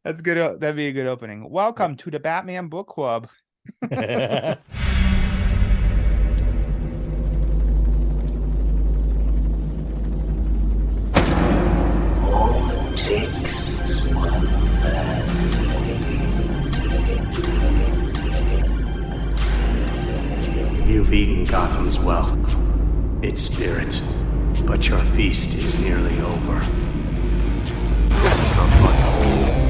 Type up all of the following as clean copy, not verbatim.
That's good. That'd be a good opening. Welcome to the Batman Book Club. All it takes is one bad day. You've eaten Gotham's wealth, its spirit, but your feast is nearly over. This is not my home.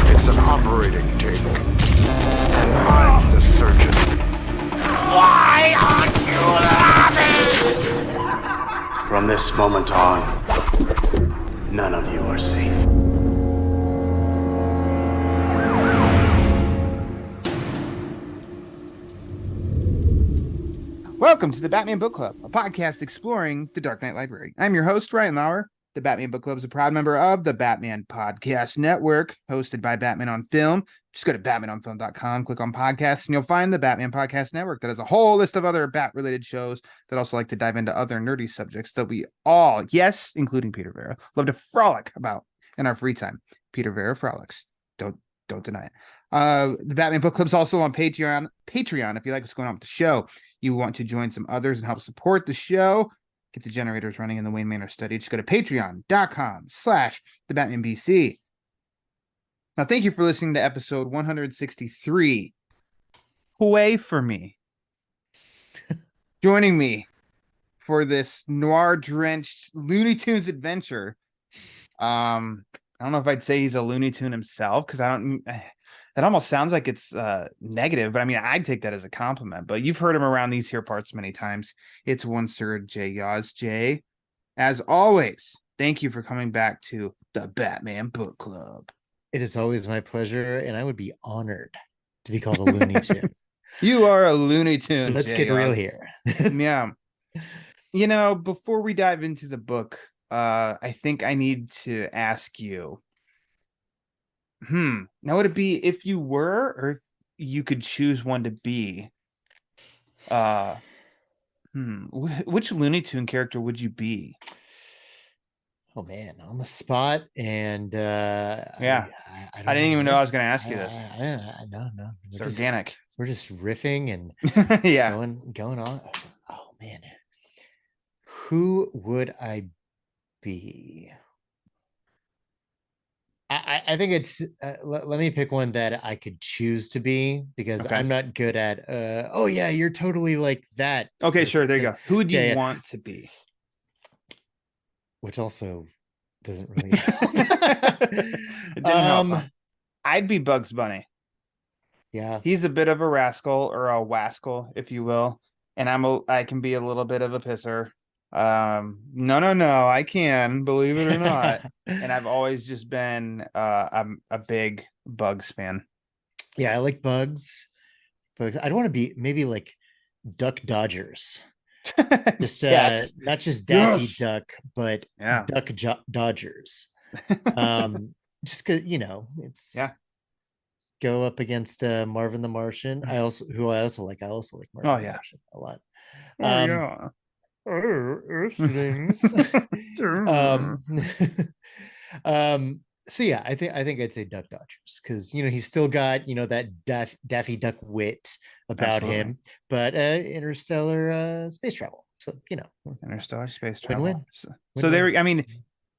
It's an operating table. And I'm the surgeon. Why aren't you laughing? From this moment on, none of you are safe. Welcome to the Batman Book Club, a podcast exploring the Dark Knight Library. I'm your host, Ryan Lauer. The Batman Book Club is a proud member of the Batman Podcast Network, hosted by Batman on Film. Just go to batmanonfilm.com, click on podcasts, and you'll find the Batman Podcast Network that has a whole list of other Bat-related shows that also like to dive into other nerdy subjects that we all, yes, including Peter Vera, love to frolic about in our free time. Peter Vera frolics. Don't deny it. The Batman Book Club is also on Patreon. If you like what's going on with the show, you want to join some others and help support the show, get the generators running in the Wayne Manor study, just go to patreon.com/thebatmanbc. Now, thank you for listening to episode 163, Pway For Me. Joining me for this noir-drenched Looney Tunes adventure. I don't know if I'd say he's a Looney Tune himself, because that almost sounds like it's negative, but I mean, I'd take that as a compliment. But you've heard him around these here parts many times. It's one Sir J. Yaws. Jay, as always, thank you for coming back to the Batman Book Club. It is always my pleasure, and I would be honored to be called a Looney Tune. You are a Looney Tune. Let's Jay get real Yaws. here. Yeah. You know, before we dive into the book, I think I need to ask you, now would it be if you were, or if you could choose one to be, which Looney Tune character would you be? Oh man, on the spot, and Yeah. I I didn't even know I was going to ask you this. No, It's organic. We're just riffing and Yeah. going on. Oh man, who would I be? I think it's let me pick one that I could choose to be, because Okay. I'm not good at oh yeah, you're totally like that. Okay, sure. There you go. Who would you Yeah. want to be? Which also doesn't really It didn't help. I'd be Bugs Bunny. Yeah. He's a bit of a rascal, or a wascal, if you will, and I can be a little bit of a pisser. No, I can, believe it or not. And I've always just been I'm a big Bugs fan. Yeah, I like Bugs, but I'd want to be maybe like Duck Dodgers. Just Yes. not just Daffy Yes. Duck, but Yeah. Duck Dodgers. Just cause it's go up against Marvin the Martian. I also like Marvin the Martian a lot. Earthlings. So yeah, I think I'd say Duck Dodgers, because he's still got that Daffy Duck wit about Absolutely. him, but interstellar space travel. So Interstellar space travel. Win-win. So Win-win. there, I mean,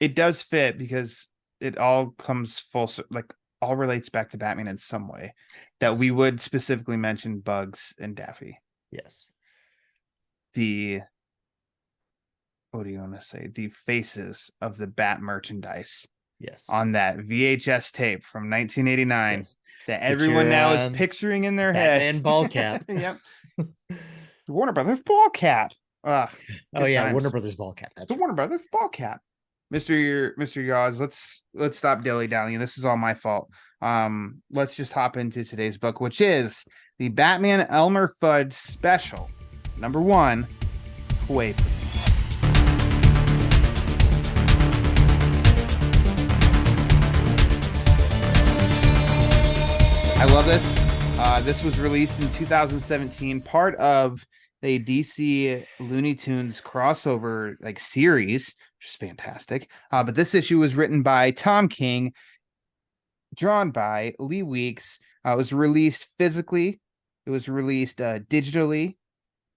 it does fit, because it all comes all relates back to Batman in some way. That we would specifically mention Bugs and Daffy. Yes. What do you want to say? The faces of the Bat merchandise. Yes. On that VHS tape from 1989 Yes. that everyone now is picturing in their head. Batman ball cap. Yep. Warner Brothers ball cap. Oh yeah, times. Warner Brothers ball cap. That's The Warner Brothers ball cap. Mr. Yaws, let's stop dilly-dallying. This is all my fault. Let's just hop into today's book, which is the Batman Elmer Fudd special, #1, Pway For Me. I love this. This was released in 2017, part of the DC Looney Tunes crossover series, which is fantastic. But this issue was written by Tom King, drawn by Lee Weeks. It was released physically. It was released digitally.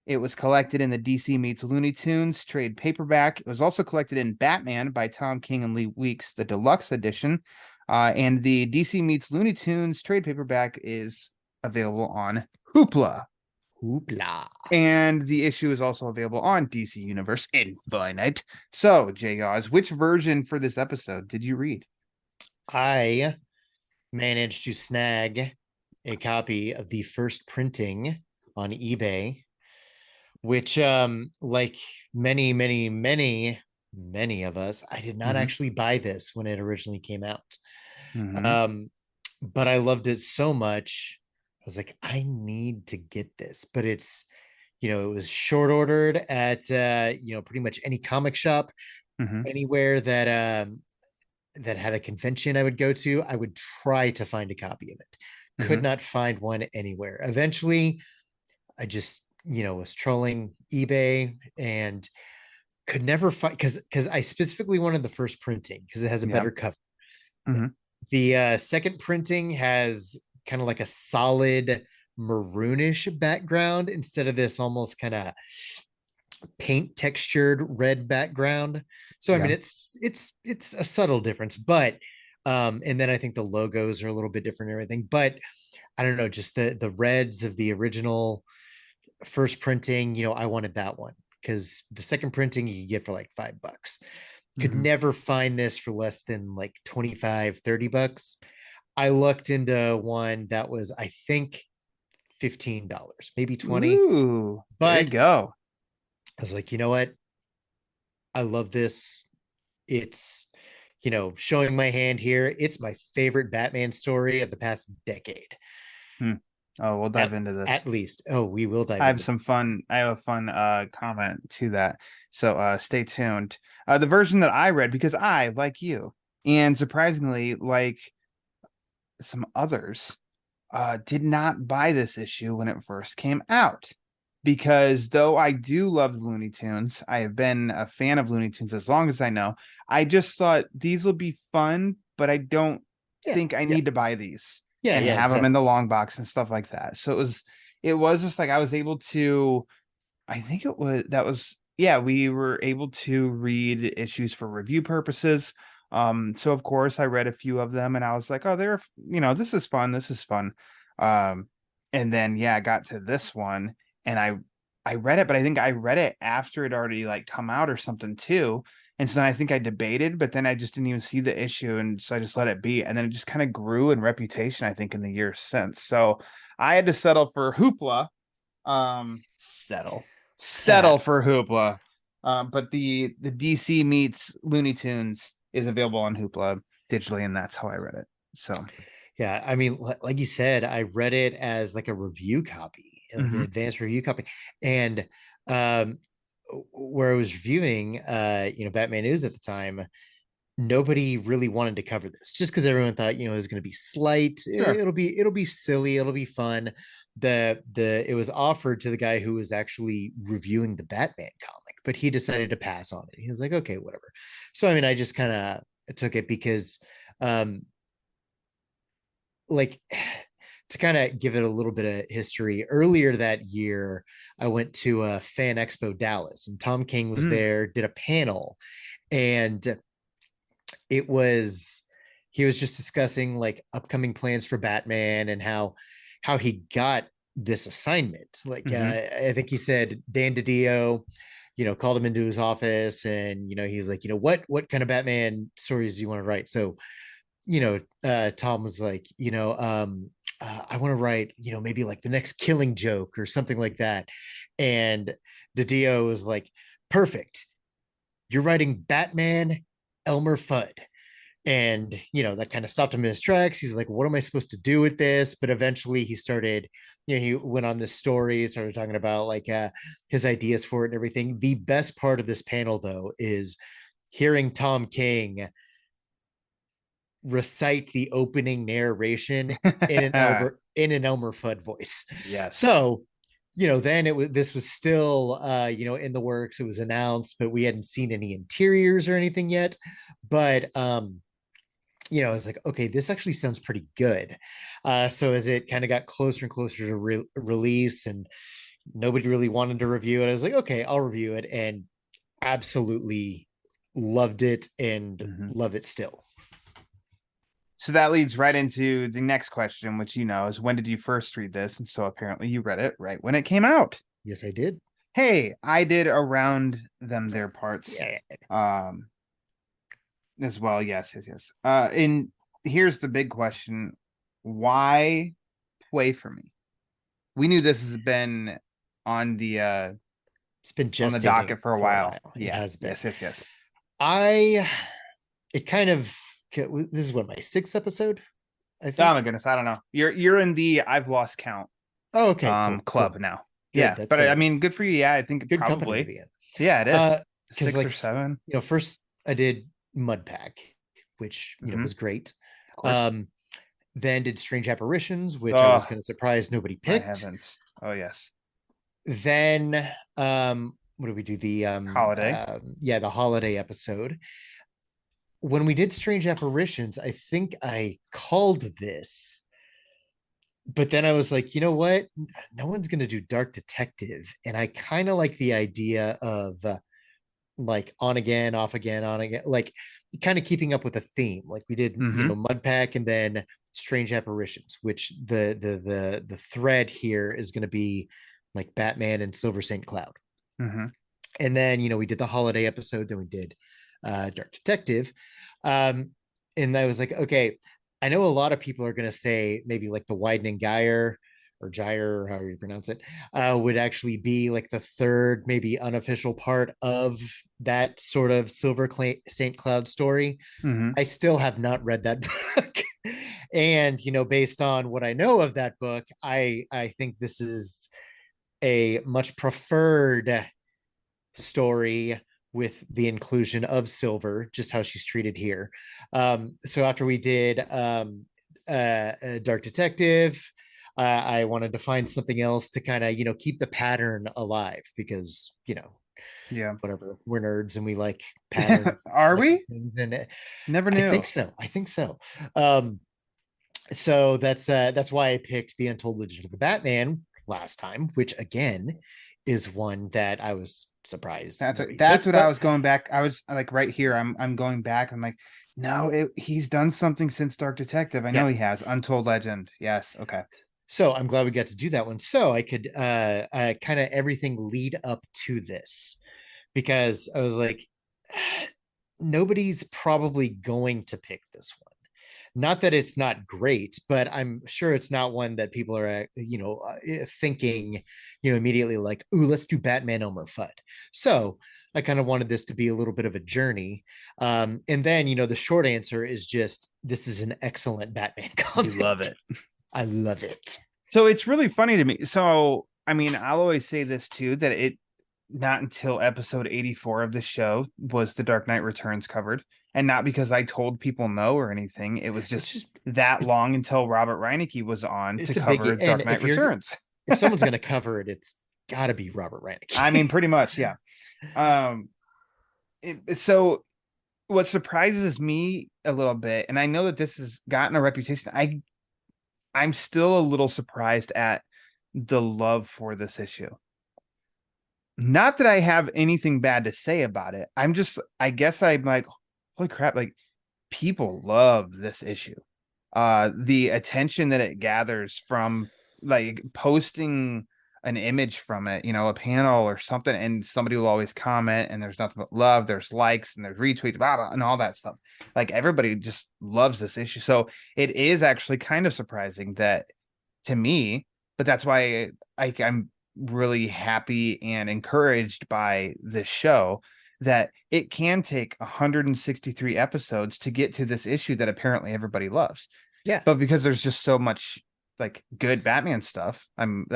It was collected in the DC Meets Looney Tunes trade paperback. It was also collected in Batman by Tom King and Lee Weeks, the deluxe edition. And the DC Meets Looney Tunes trade paperback is available on Hoopla. Hoopla. And the issue is also available on DC Universe Infinite. So, Yaws, which version for this episode did you read? I managed to snag a copy of the first printing on eBay, which like many of us, I did not actually buy this when it originally came out. But I loved it so much. I was like, I need to get this. But it's, it was short ordered at pretty much any comic shop, anywhere that that had a convention I would go to. I would try to find a copy of it. Could not find one anywhere. Eventually, I just was trolling eBay and could never find, because I specifically wanted the first printing because it has a better cover. The second printing has kind of like a solid maroonish background instead of this almost kind of paint textured red background. So I mean, it's a subtle difference, but and then I think the logos are a little bit different and everything, but I don't know, just the reds of the original first printing, I wanted that one because the second printing you get for like $5. Could never find this for less than like 25, $30. I looked into one that was, I think, $15, maybe 20. Ooh, but there you go. I was like, you know what? I love this. It's, showing my hand here. It's my favorite Batman story of the past decade. Oh, we'll dive into this. At least. Oh, we will dive I have into some fun. I have a fun comment to that. So stay tuned. The version that I read, because I, like you, and surprisingly, like some others, did not buy this issue when it first came out. Because though I do love Looney Tunes, I have been a fan of Looney Tunes as long as I know. I just thought these will be fun, but I don't think I need to buy these and have them in the long box and stuff like that. So it was just like I was able to, I think we were able to read issues for review purposes. So of course I read a few of them and I was like, oh, this is fun. This is fun. And then I got to this one and I read it, but I think I read it after it already like come out or something too. And so then I think I debated, but then I just didn't even see the issue. And so I just let it be. And then it just kind of grew in reputation, I think, in the years since. So I had to settle for Hoopla. Settle for Hoopla. But the DC Meets Looney Tunes is available on Hoopla digitally, and that's how I read it. So yeah, I mean, like you said, I read it as like a review copy, like an advanced review copy. And where I was reviewing Batman News at the time, nobody really wanted to cover this just because everyone thought it was going to be slight. Sure. It'll be silly, it'll be fun. It was offered to the guy who was actually reviewing the Batman comic, but he decided to pass on it. He was like, okay, whatever. So I mean, I just kind of took it because like to kind of give it a little bit of history, earlier that year I went to Fan Expo Dallas and Tom King was there, did a panel, and he was just discussing like upcoming plans for Batman and how he got this assignment. Like I think he said Dan DiDio called him into his office and he's like, what kind of Batman stories do you want to write? So Tom was like, I want to write, maybe like the next Killing Joke or something like that. And DiDio was like, perfect. You're writing Batman, Elmer Fudd. And, that kind of stopped him in his tracks. He's like, what am I supposed to do with this? But eventually he started, he went on this story, started talking about like his ideas for it and everything. The best part of this panel, though, is hearing Tom King recite the opening narration in an Elmer Fudd voice. Yes. So, then this was still in the works. It was announced, but we hadn't seen any interiors or anything yet. But I was like, okay, this actually sounds pretty good. So as it kind of got closer and closer to release, and nobody really wanted to review it, I was like, okay, I'll review it, and absolutely loved it and love it still. So that leads right into the next question, which is when did you first read this? And so apparently you read it right when it came out. Yes, I did. Hey, I did around them their parts. Yeah. As well. Yes. And here's the big question. Why Pway For Me? We knew this has been on the it's been on the docket for a while. It has been. Yes. It kind of, this is what, my 6th episode, I think. Oh my goodness, I don't know. You're in the I've lost count. Oh, okay, club cool. now. Good, yeah, but I mean, good for you. Yeah, I think good probably. Company to be in. Yeah, it is. 6 like, or 7. First I did Mudpack, which was great. Then did Strange Apparitions, which I was kind of surprised nobody picked. My heavens. Oh yes. Then what did we do? The holiday. The holiday episode. When we did Strange Apparitions, I think I called this, but then I was like, you know what? No one's going to do Dark Detective. And I kind of like the idea of like on again, off again, on again, like kind of keeping up with a theme. Like we did, Mudpack, and then Strange Apparitions, which the thread here is going to be like Batman and Silver St. Cloud. And then, we did the holiday episode, then we did Dark Detective. And I was like, okay, I know a lot of people are going to say maybe like the Widening Gyre or Gyre, however you pronounce it, would actually be like the third, maybe unofficial part of that sort of Silver St. Cloud story. I still have not read that book. And, based on what I know of that book, I think this is a much preferred story with the inclusion of Silver, just how she's treated here. So after we did Dark Detective, I wanted to find something else to kind of, keep the pattern alive, because, whatever, we're nerds and we like patterns. Are we? And never knew. I think so. So that's why I picked The Untold Legend of the Batman last time, which again is one that I was surprised. That's what I was going back. I was like right here. I'm going back. I'm like, no, he's done something since Dark Detective. I know he has. Untold Legend. Yes. Okay. So I'm glad we got to do that one. So I could kind of everything lead up to this, because I was like, nobody's probably going to pick this one. Not that it's not great, but I'm sure it's not one that people are, thinking, immediately like, ooh, let's do Batman Elmer Fudd. So I kind of wanted this to be a little bit of a journey. And then, the short answer is just, this is an excellent Batman comic. You love it. I love it. So it's really funny to me. So, I mean, I'll always say this too, that it not until episode 84 of the show was The Dark Knight Returns covered. And not because I told people no or anything. It was just that long until Robert Reinecke was on to cover Dark Knight Returns. If someone's going to cover it, it's got to be Robert Reinecke. I mean, pretty much, yeah. So what surprises me a little bit, and I know that this has gotten a reputation, I'm still a little surprised at the love for this issue. Not that I have anything bad to say about it. I guess I'm like, holy crap, like people love this issue. The attention that it gathers from like posting an image from it, a panel or something, and somebody will always comment, and there's nothing but love, there's likes and there's retweets, blah, blah, and all that stuff. Like everybody just loves this issue. So it is actually kind of surprising that to me, but that's why I'm really happy and encouraged by this show, that it can take 163 episodes to get to this issue that apparently everybody loves. Yeah. But because there's just so much like good Batman stuff, I'm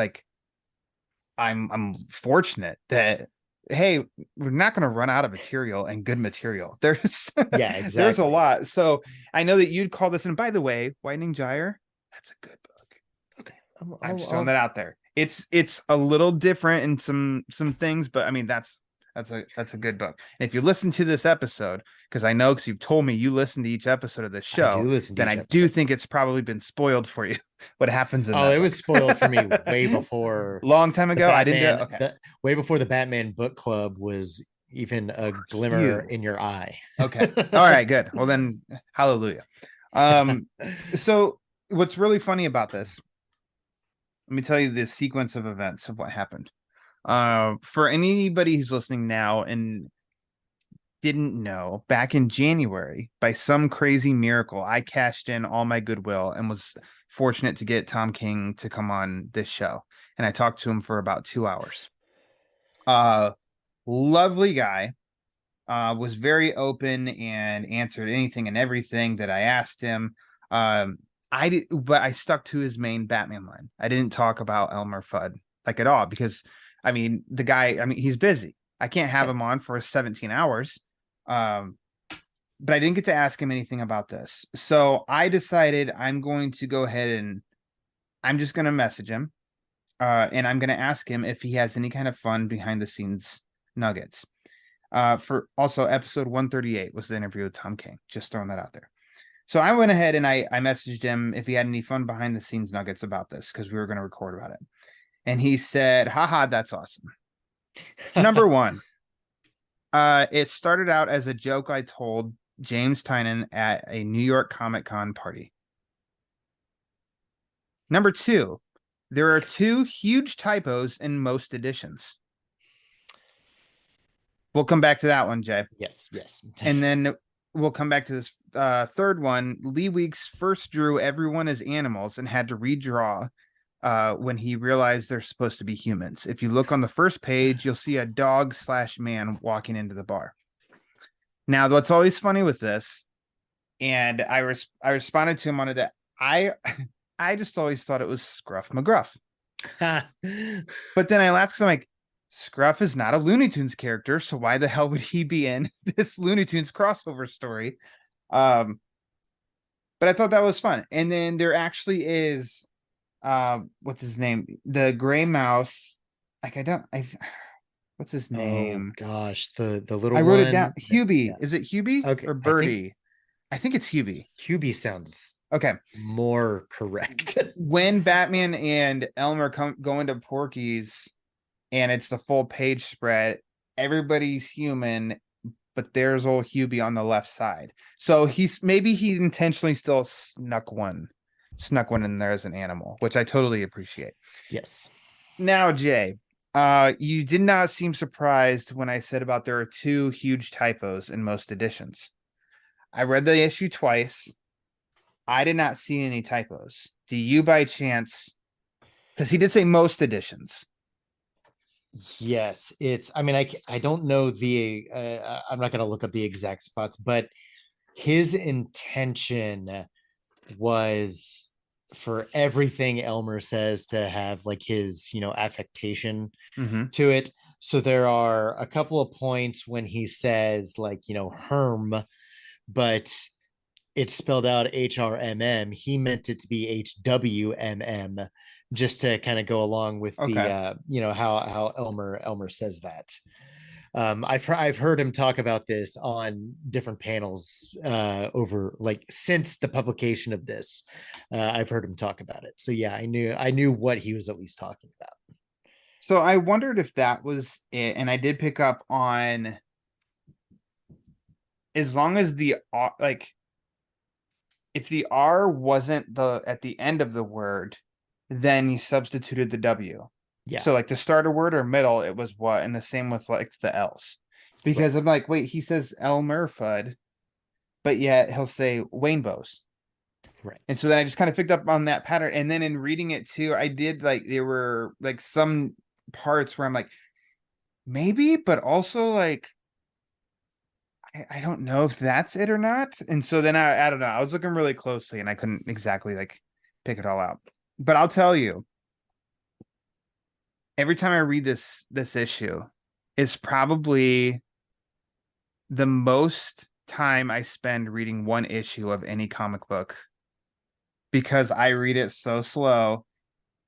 fortunate that, hey, we're not going to run out of material and good material. There's there's a lot. So I know that you'd call this, and by the way, Widening Gyre, that's a good book. Okay. I'm just throwing that out there. It's a little different in some things, but I mean, that's That's a good book. And if you listen to this episode, because I know because you've told me you listen to each episode of this I do show, listen to then each I do episode. think it's probably been spoiled for you what happens in Oh, that it book. was spoiled for me way before Long time the ago. I didn't do it. Batman, Okay. way before the Batman book club was even a glimmer Phew. in your eye. Okay. All right, good. Well then, hallelujah. So what's really funny about this, let me tell you the sequence of events of what happened. For anybody who's listening now and didn't know, back in January, by some crazy miracle, I cashed in all my goodwill and was fortunate to get Tom King to come on this show. And I talked to him for about 2 hours. Lovely guy. Was very open and answered anything and everything that I asked him. But I stuck to his main Batman line. I didn't talk about Elmer Fudd like at all because I mean the guy. I mean he's busy. I can't have him on for 17 hours. But I didn't get to ask him anything about this. So I decided I'm going to go ahead and I'm just going to message him. And I'm going to ask him if he has any kind of fun behind the scenes nuggets. For also episode 138 was the interview with Tom King. Just throwing that out there. So I went ahead and I messaged him if he had any fun behind the scenes nuggets about this because we were going to record about it. And he said, haha, that's awesome. Number one, it started out as a joke I told James Tynan at a New York Comic Con party. Number two, there are 2 huge typos in most editions. We'll come back to that one, Jay. Yes. And then we'll come back to this third one. Lee Weeks first drew everyone as animals and had to redraw when he realized they're supposed to be humans. If you look on the first page, you'll see a dog/man walking into the bar. Now, what's always funny with this, and I responded to him on it that I just always thought it was Scruff McGruff. But then I laughed because I'm like, Scruff is not a Looney Tunes character, so why the hell would he be in this Looney Tunes crossover story? But I thought that was fun. And then there actually is what's his name? The gray mouse. Like what's his name? Oh gosh, the little I wrote one. it down. Hubie. Yeah. Is it Hubie Okay, or Birdie? I think it's Hubie. Hubie sounds okay. More correct. When Batman and Elmer go into Porky's and it's the full page spread, everybody's human, but there's old Hubie on the left side. So he intentionally still snuck one in there as an animal, which I totally appreciate. Yes. Now, Jay, you did not seem surprised when I said about there are 2 huge typos in most editions. I read the issue twice. I did not see any typos. Do you by chance? Because he did say most editions. Yes, I mean, I don't know I'm not going to look up the exact spots, but his intention was for everything Elmer says to have like his, affectation to it. So there are a couple of points when he says like, Herm, but it's spelled out HRMM. He meant it to be HWMM, just to kind of go along with the how Elmer says that. I've heard him talk about this on different panels over like since the publication of this. I've heard him talk about it. So yeah, I knew what he was at least talking about. So I wondered if that was it, and I did pick up on as long as the like if the R wasn't at the end of the word, then he substituted the W. Yeah. So like to start a word or middle, it was what, and the same with like the L's. Because I'm like, wait, he says Elmer Fudd, but yet he'll say Wainbows. Right. And so then I just kind of picked up on that pattern. And then in reading it too, I did like there were like some parts where I'm like, maybe, but also like I don't know if that's it or not. And so then I don't know. I was looking really closely and I couldn't exactly like pick it all out. But I'll tell you, every time I read this issue is probably the most time I spend reading one issue of any comic book because I read it so slow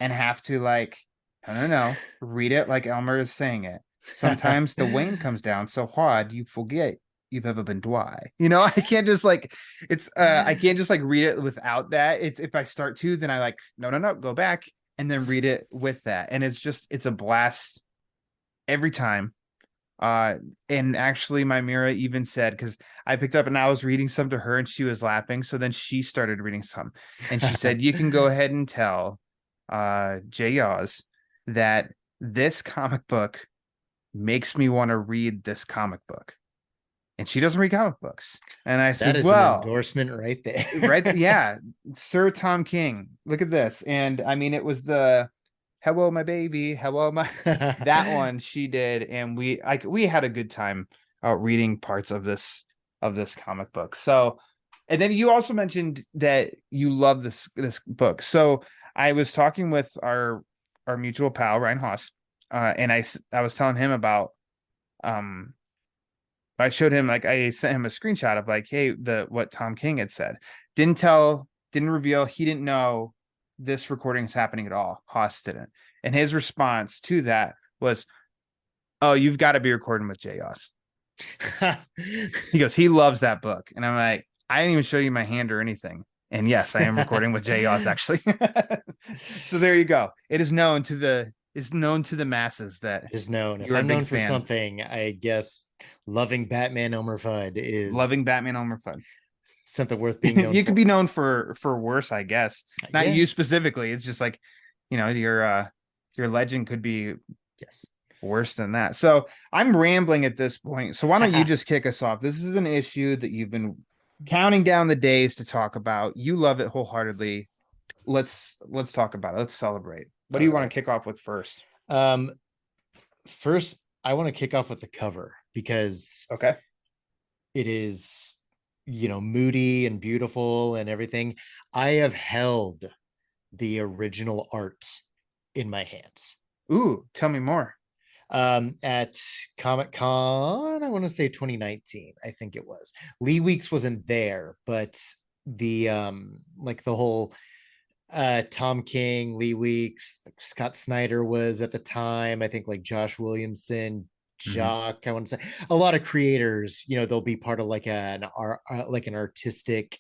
and have to like, I don't know, read it like Elmer is saying it. Sometimes the Wayne comes down so hard you forget you've ever been dry. You know, I can't just like I can't just like read it without that. It's if I start to, then I like, no, go back and then read it with that. And it's a blast every time. And actually my Mira even said, because I picked up and I was reading some to her and she was laughing. So then she started reading some and she said, you can go ahead and tell Yaws that this comic book makes me want to read this comic book. And she doesn't read comic books. And I That said, is an well, endorsement right there. right, yeah, Sir Tom King. Look at this. And I mean, it was the hello, my baby, hello, my that one she did, and we had a good time reading parts of this comic book. So, and then you also mentioned that you love this book. So I was talking with our mutual pal Ryan Haas, and I was telling him about I showed him, like, I sent him a screenshot of like, hey, what Tom King had said. Didn't reveal, he didn't know this recording is happening at all. Haas didn't. And his response to that was, oh, you've got to be recording with Yaws. He goes, he loves that book. And I'm like, I didn't even show you my hand or anything. And yes, I am recording with Yaws actually. So there you go. It is known to the masses that Is known. If you're a I'm big known for fan. something, I guess loving Batman Elmer Fudd is Loving Batman Elmer Fudd. something worth being known You for. could be known for worse, I guess. Not Yeah. you specifically. It's just like, your legend could be Yes. worse than that. So I'm rambling at this point. So why don't you just kick us off? This is an issue that you've been counting down the days to talk about. You love it wholeheartedly. Let's talk about it. Let's celebrate. What do you want to kick off with first? First, I want to kick off with the cover because Okay. it is, moody and beautiful and everything. I have held the original art in my hands. Ooh, tell me more. At Comic-Con, I want to say 2019, I think it was. Lee Weeks wasn't there, but the like the whole Tom King, Lee Weeks, Scott Snyder was at the time. I think like Josh Williamson, Jock. I want to say a lot of creators. They'll be part of like an artistic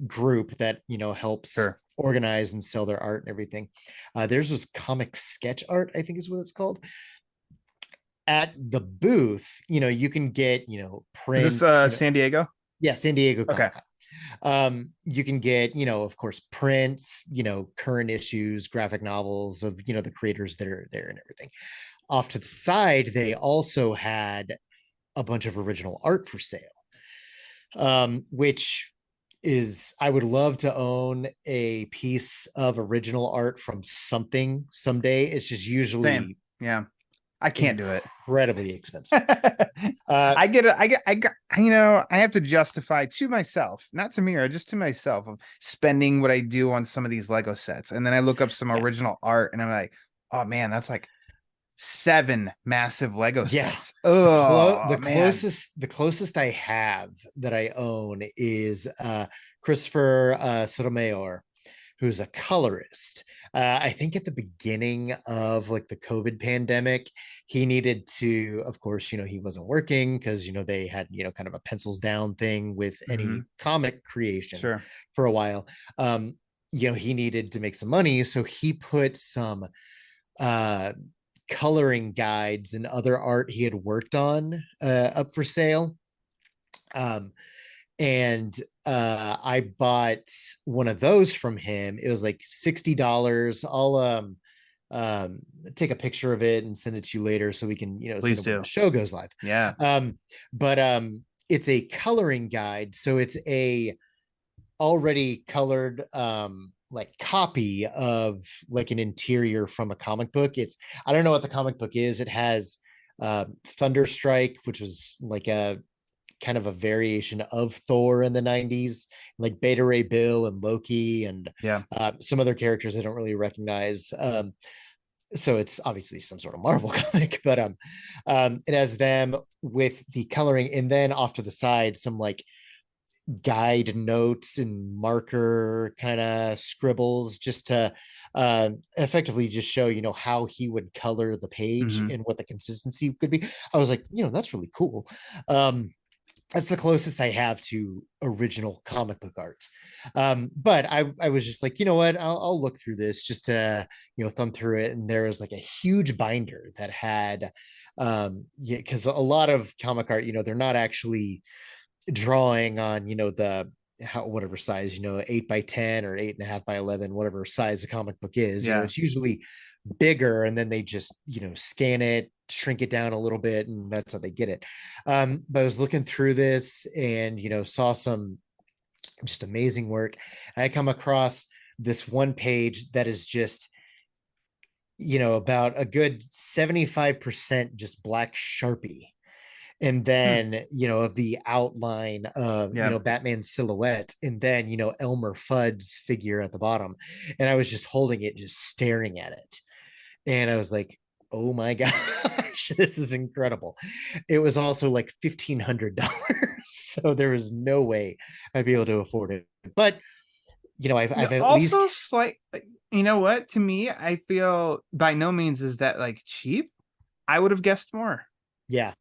group that helps organize and sell their art and everything. Theirs was comic sketch art, I think is what it's called. At the booth, you can get prints. Is this San Diego? Yeah, San Diego. Okay. You can get of course prints, current issues, graphic novels of the creators that are there and everything. Off to the side, they also had a bunch of original art for sale, which is, I would love to own a piece of original art from something someday. It's just usually Same. Yeah, I can't do it. Incredibly expensive. I get it. I have to justify to myself, not to Mira, just to myself, of spending what I do on some of these Lego sets. And then I look up some original art and I'm like, oh man, that's like 7 massive Lego sets. Oh, the closest I have that I own is Christopher Sotomayor, who's a colorist. I think at the beginning of like the COVID pandemic, he needed to, of course, he wasn't working because, they had, kind of a pencils down thing with any comic creation for a while. He needed to make some money. So he put some coloring guides and other art he had worked on up for sale. And I bought one of those from him. It was like $60. I'll take a picture of it and send it to you later so we can Please send it when the show goes live. Yeah. But it's a coloring guide, so it's a already colored like copy of like an interior from a comic book. I don't know what the comic book is. It has Thunderstrike, which was like a kind of a variation of Thor in the 90s, like Beta Ray Bill and Loki and some other characters I don't really recognize. So it's obviously some sort of Marvel comic, but it has them with the coloring, and then off to the side some like guide notes and marker kind of scribbles just to effectively just show, how he would color the page Mhm. and what the consistency could be. I was like, that's really cool. That's the closest I have to original comic book art. But I was just like, you know what, I'll look through this just to, thumb through it. And there was like a huge binder that had, yeah, because a lot of comic art, they're not actually drawing on, the whatever size, 8 by 10 or 8.5 by 11, whatever size the comic book is, Yeah. it's usually bigger, and then they just scan it, shrink it down a little bit, and that's how they get it. But I was looking through this and saw some just amazing work. I come across this one page that is just about a good 75% just black Sharpie, and Hmm. then of the outline of Yeah. Batman's silhouette, and then Elmer Fudd's figure at the bottom. And I was just holding it, just staring at it, and I was like, oh my gosh, this is incredible. It was also like $1,500. So there was no way I'd be able to afford it. But Yeah, I've at least, also slight, you know what? To me, I feel by no means is that like cheap. I would have guessed more, yeah,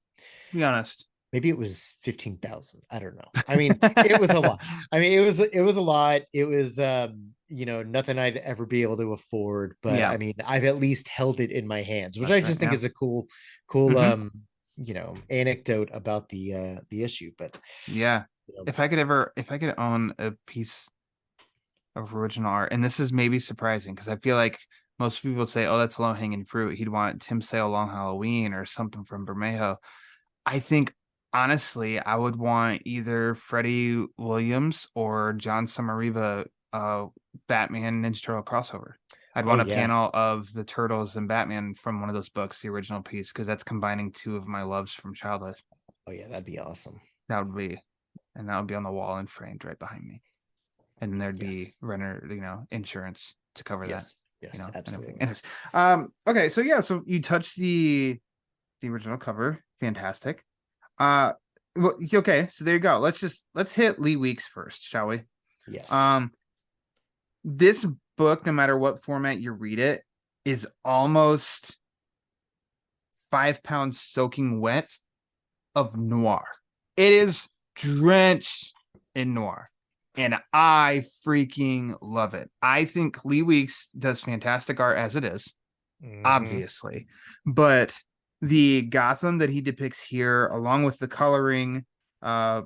to be honest. maybe it was 15,000. I don't know. I mean, it was a lot. I mean, it was a lot. It was nothing I'd ever be able to afford, but Yeah, I mean, I've at least held it in my hands, which I that's right. just think Yeah. is a cool Hmm. anecdote about the issue. But Yeah. you know, If I could own a piece of original art, and this is maybe surprising because I feel like most people would say, "Oh, that's low hanging fruit." He'd want Tim Sale Long Halloween or something from Bermejo. I think honestly, I would want either Freddie Williams or John Sommeriva, Batman Ninja Turtle crossover. I'd oh want a yeah, panel of the Turtles and Batman from one of those books, the original piece, because that's combining two of my loves from childhood. oh yeah, that'd be awesome. That would be, and that would be on the wall and framed right behind me. And then there'd be Yes, renter, insurance to cover that, yes, yes, and everything. absolutely. Anyways, okay, so yeah, so you touched the original cover, fantastic. Uh, well, okay, so there you go. Let's hit Lee Weeks first, shall we? Yes. Um, this book, no matter what format you read it, is almost 5 pounds soaking wet of noir. It is Yes. drenched in noir. And I freaking love it. I think Lee Weeks does fantastic art as it is, Hmm. obviously. But the Gotham that he depicts here, along with the coloring, uh,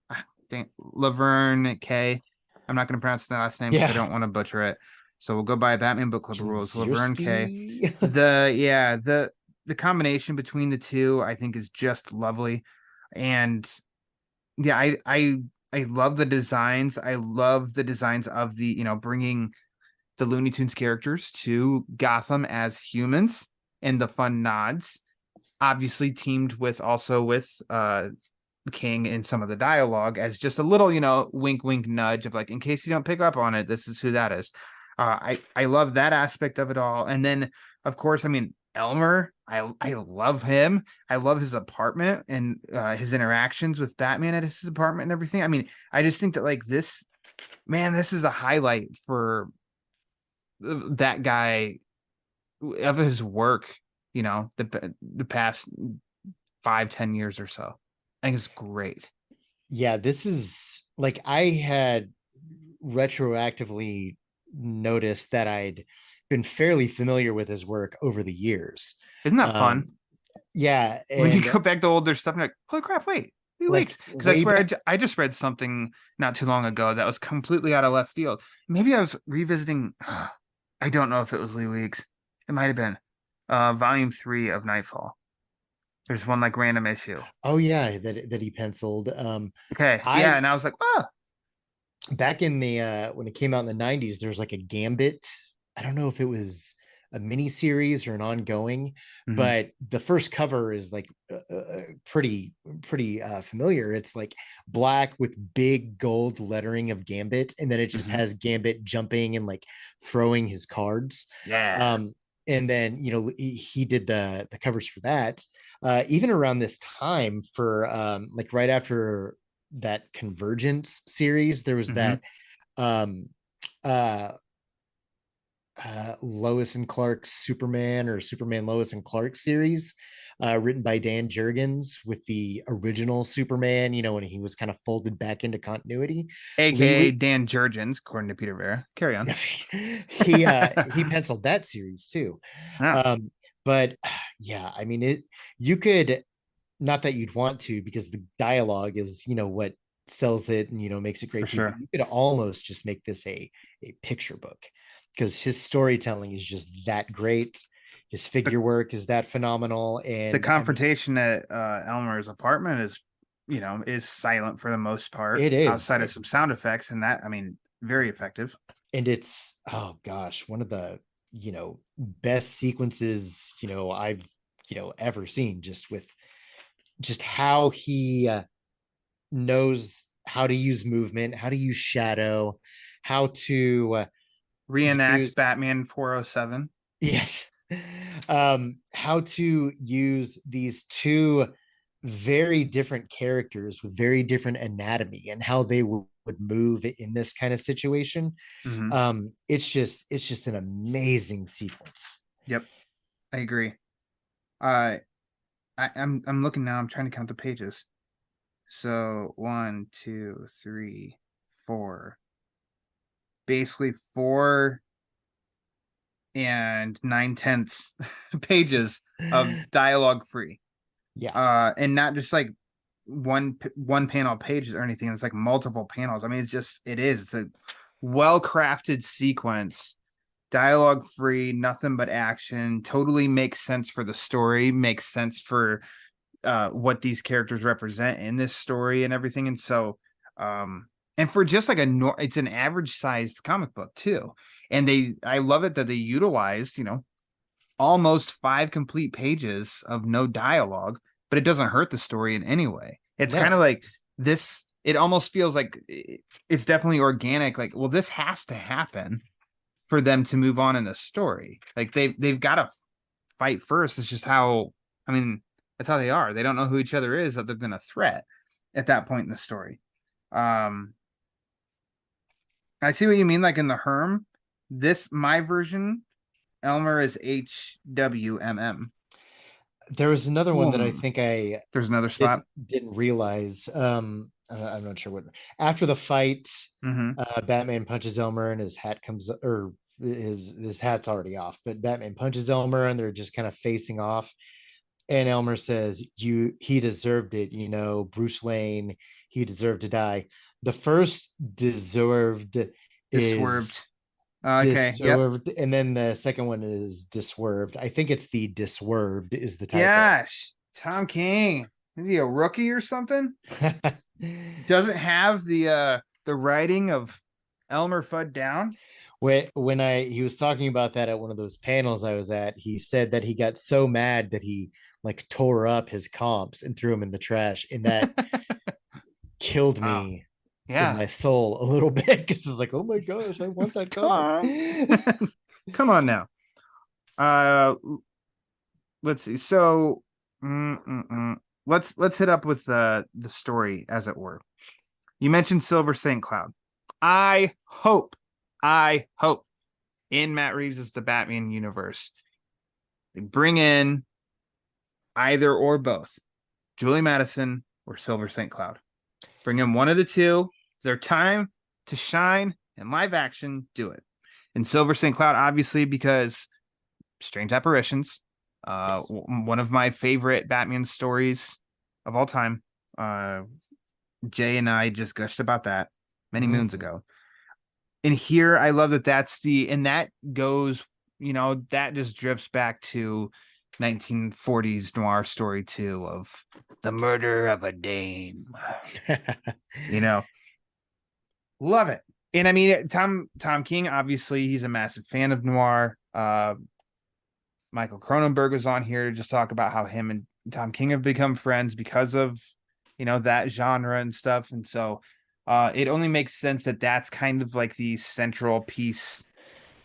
I think Laverne K. I'm not going to pronounce the last name because I Yeah. don't want to butcher it. So we'll go by Batman Book Club rules. Laverne K. Kinzierski. The combination between the two, I think, is just lovely. And yeah, I love the designs. I love the designs of the, bringing the Looney Tunes characters to Gotham as humans and the fun nods. Obviously teamed with also with King in some of the dialogue as just a little, wink wink nudge of like, in case you don't pick up on it, this is who that is. I love that aspect of it all. And then of course, I mean, Elmer, I love him. I love his apartment and his interactions with Batman at his apartment and everything. I mean, I just think that like this, man, this is a highlight for that guy of his work, the past 5-10 years or so. I think it's great. Yeah, this is like I had retroactively noticed that I'd been fairly familiar with his work over the years. Isn't that fun? Um, yeah, When you and go back to older stuff, and you're like, holy crap, wait, 2 weeks. like Because I way swear, back, I just read something not too long ago that was completely out of left field. Maybe I was revisiting, I don't know if it was Lee Weeks. It might have been volume 3 of Nightfall. There's one like random issue. oh yeah, that he penciled. Okay. Yeah. I And I was like, oh, back in the when it came out in the 90s, there's like a Gambit. I don't know if it was a mini series or an ongoing, mhm, but the first cover is like pretty familiar. It's like black with big gold lettering of Gambit, and then it just mhm. has Gambit jumping and like throwing his cards. Yeah. um and then he did the covers for that, even around this time for like right after that Convergence series. There was that um uh Lois and Clark Superman, or Superman Lois and Clark series, written by Dan Jurgens, with the original Superman, when he was kind of folded back into continuity. AKA Lee Dan Jurgens, according to Peter Vera. Carry on. he penciled that series too. Yeah, But yeah, I mean, you could, not that you'd want to, because the dialogue is what sells it and makes it for great too, but sure. you could almost just make this a picture book, because his storytelling is just that great. His The, figure work is that phenomenal. the And I mean, confrontation at Elmer's apartment is silent for the most part, it is. outside of some sound effects, and that, I mean, very effective. And it's, oh gosh, one of the best sequences I've ever seen, just with just how he knows how to use movement, how to use shadow, how to Reenact use, Batman 407. yes, how to use these two very different characters with very different anatomy, and how they would move in this kind of situation. Mm-hmm. It's just an amazing sequence. Yep, I agree. Uh, I'm looking now. I'm trying to count the pages. So 1, 2, 3, 4. Basically 4 and 9/10 pages of dialogue free. Yeah. And not just like one panel pages or anything. It's like multiple panels. I mean, it's a well crafted sequence, dialogue free, nothing but action. Totally makes sense for the story. Makes sense for what these characters represent in this story and everything. And so, and for just like it's an average sized comic book too. And I love it that they utilized, almost 5 complete pages of no dialogue, but it doesn't hurt the story in any way. It's kind of No. like this. It almost feels like it's definitely organic. Like, well, this has to happen for them to move on in the story. Like they've got to fight first. It's just how, I mean, that's how they are. They don't know who each other is other than a threat at that point in the story. I see what you mean. Like in the Herm, my version, Elmer is HWMM. There was another one that I think I There's another spot. didn't realize. I'm not sure what. After the fight, Mm-hmm. Batman punches Elmer and his hat comes, or his hat's already off. But Batman punches Elmer and they're just kind of facing off. And Elmer says, he deserved it. Bruce Wayne, he deserved to die. The first deserved Diswerved. is Okay. Yep. disserved, and then the second one is diswerved. I think it's the diswerved is the typo. Gosh, Tom King. Maybe a rookie or something. Doesn't have the writing of Elmer Fudd down. When he was talking about that at one of those panels I was at, he said that he got so mad that he like tore up his comps and threw them in the trash, and that killed Wow. me in Yeah. my soul a little bit, because it's like, oh my gosh, I want that comic. Come on now. Uh, let's see. So, let's hit up with the story, as it were. You mentioned Silver St. Cloud. I hope in Matt Reeves' The Batman universe, they bring in either or both Julie Madison or Silver St. Cloud. Bring in one of the two. Their time to shine in live action. Do it. And Silver St. Cloud, obviously, because Strange Apparitions, Yes. one of my favorite Batman stories of all time. Jay and I just gushed about that many moons ago. And here, I love that and that goes, that just drifts back to 1940s noir story too, of the murder of a dame. Love it. And I mean, Tom King, obviously, he's a massive fan of noir. Michael Cronenberg was on here to just talk about how him and Tom King have become friends because of, that genre and stuff. And so it only makes sense that that's kind of like the central piece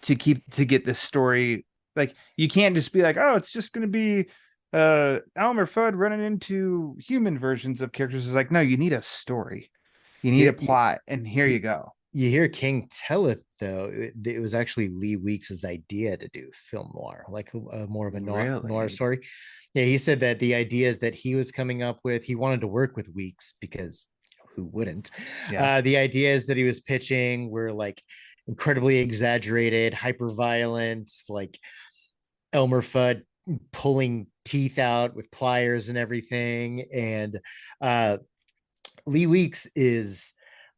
to get this story. Like, you can't just be like, oh, it's just going to be Elmer Fudd running into human versions of characters. It's like, no, you need a story. You need a plot, and here you go. You hear King tell it though. It was actually Lee Weeks's idea to do film noir, like more of a noir Really? story. Yeah, he said that the ideas that he was coming up with, he wanted to work with Weeks because who wouldn't? Yeah. The ideas that he was pitching were like incredibly exaggerated, hyper violent, like Elmer Fudd pulling teeth out with pliers and everything. And Lee Weeks is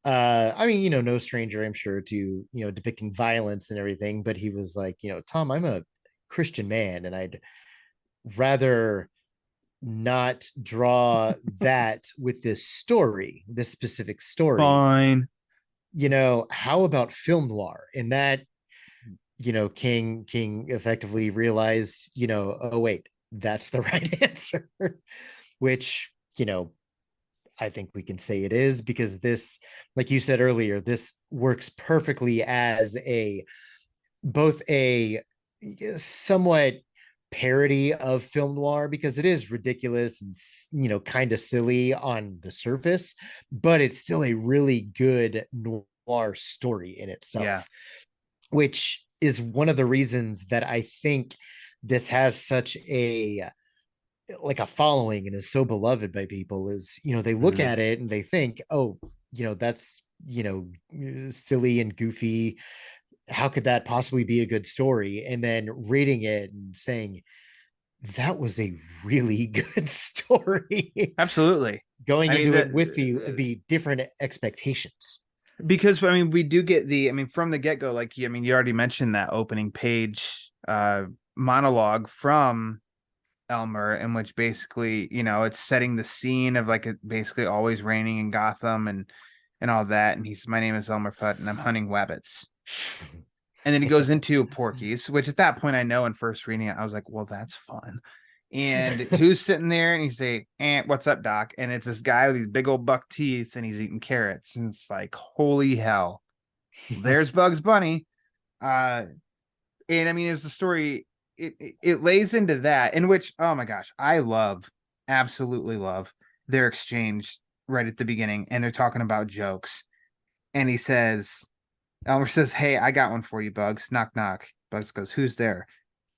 I mean, no stranger, I'm sure, to depicting violence and everything, but he was like, Tom, I'm a Christian man, and I'd rather not draw that with this specific story. Fine. How about film noir? And that, King effectively realized, oh wait, that's the right answer, which, I think we can say it is, because this, like you said earlier, this works perfectly as both a somewhat parody of film noir, because it is ridiculous and kind of silly on the surface, but it's still a really good noir story in itself. Yeah. Which is one of the reasons that I think this has such a following and is so beloved by people. Is they look at it and they think, oh, that's silly and goofy, how could that possibly be a good story? And then reading it and saying, that was a really good story. Absolutely. Going into it with the different expectations. Because we do get from the get-go, like you already mentioned that opening page monologue from Elmer, in which basically it's setting the scene of like basically always raining in Gotham and all that, and my name is Elmer Fudd and I'm hunting wabbits. And then he goes into Porky's, which at that point I know in first reading it, I was like, well, that's fun. And who's sitting there? And he's like, what's up, Doc? And it's this guy with these big old buck teeth and he's eating carrots. And it's like, holy hell. There's Bugs Bunny. And as the story, it lays into that, in which, oh my gosh, I absolutely love their exchange right at the beginning. And they're talking about jokes. And Elmer says, hey, I got one for you, Bugs. Knock, knock. Bugs goes, who's there?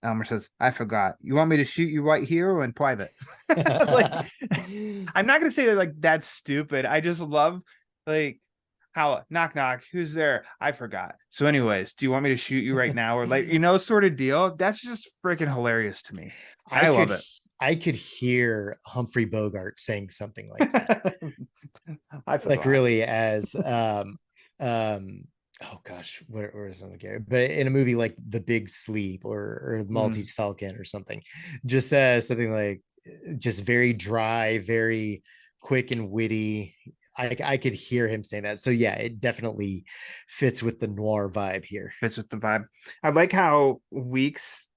Elmer says, I forgot. You want me to shoot you right here or in private? Like, I'm not going to say that like that's stupid. I just love like how knock, knock. Who's there? I forgot. So anyways, do you want me to shoot you right now? Or like, sort of deal. That's just freaking hilarious to me. I love it. I could hear Humphrey Bogart saying something like that. I forgot. Like really as oh gosh, where is something here? But in a movie like The Big Sleep or Maltese Falcon or something, just something like just very dry, very quick and witty. I could hear him saying that. So yeah, it definitely fits with the noir vibe here. Fits with the vibe. I like how Weeks,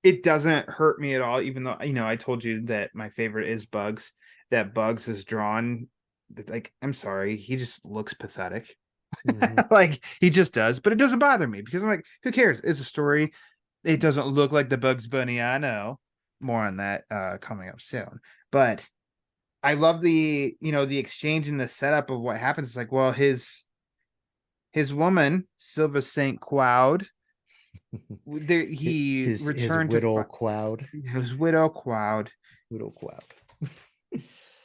it doesn't hurt me at all, even though I told you that my favorite is Bugs. That Bugs is drawn like, I'm sorry, he just looks pathetic. Like he just does, but it doesn't bother me because I'm like, who cares? It's a story. It doesn't look like the Bugs Bunny I know. More on that coming up soon. But I love the the exchange and the setup of what happens. It's like, well, his woman, Silva St. Cloud, his returned widow Cloud. His widow Cloud.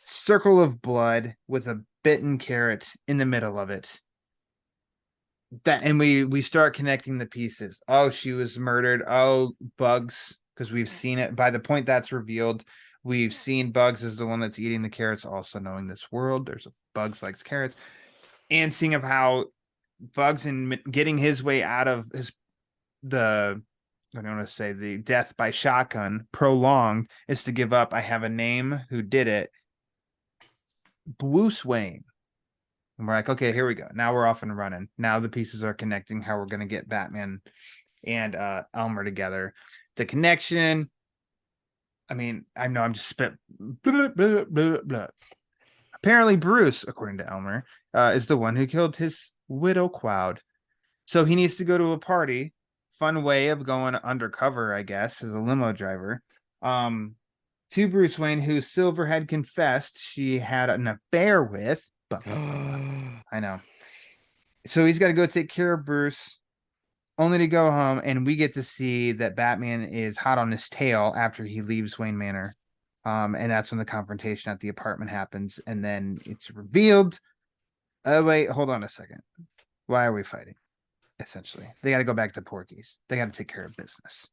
Circle of blood with a bitten carrot in the middle of it. And we start connecting the pieces. Oh, she was murdered. Oh, Bugs, because we've seen it. By the point that's revealed, we've seen Bugs as the one that's eating the carrots. Also knowing this world, there's a Bugs likes carrots, and seeing of how Bugs in getting his way out of the death by shotgun prolonged is to give up. I have a name who did it. Bruce Wayne. And we're like, okay, here we go. Now we're off and running. Now the pieces are connecting how we're going to get Batman and Elmer together. The connection. I know I'm just spit. Blah, blah, blah, blah. Apparently, Bruce, according to Elmer, is the one who killed his widow Cloud. So he needs to go to a party. Fun way of going undercover, I guess, as a limo driver. To Bruce Wayne, who Silver had confessed she had an affair with. I know. So he's got to go take care of Bruce, only to go home, and we get to see that Batman is hot on his tail after he leaves Wayne Manor. And that's when the confrontation at the apartment happens, and then it's revealed. Oh, wait, hold on a second. Why are we fighting? Essentially, they got to go back to Porky's. They got to take care of business.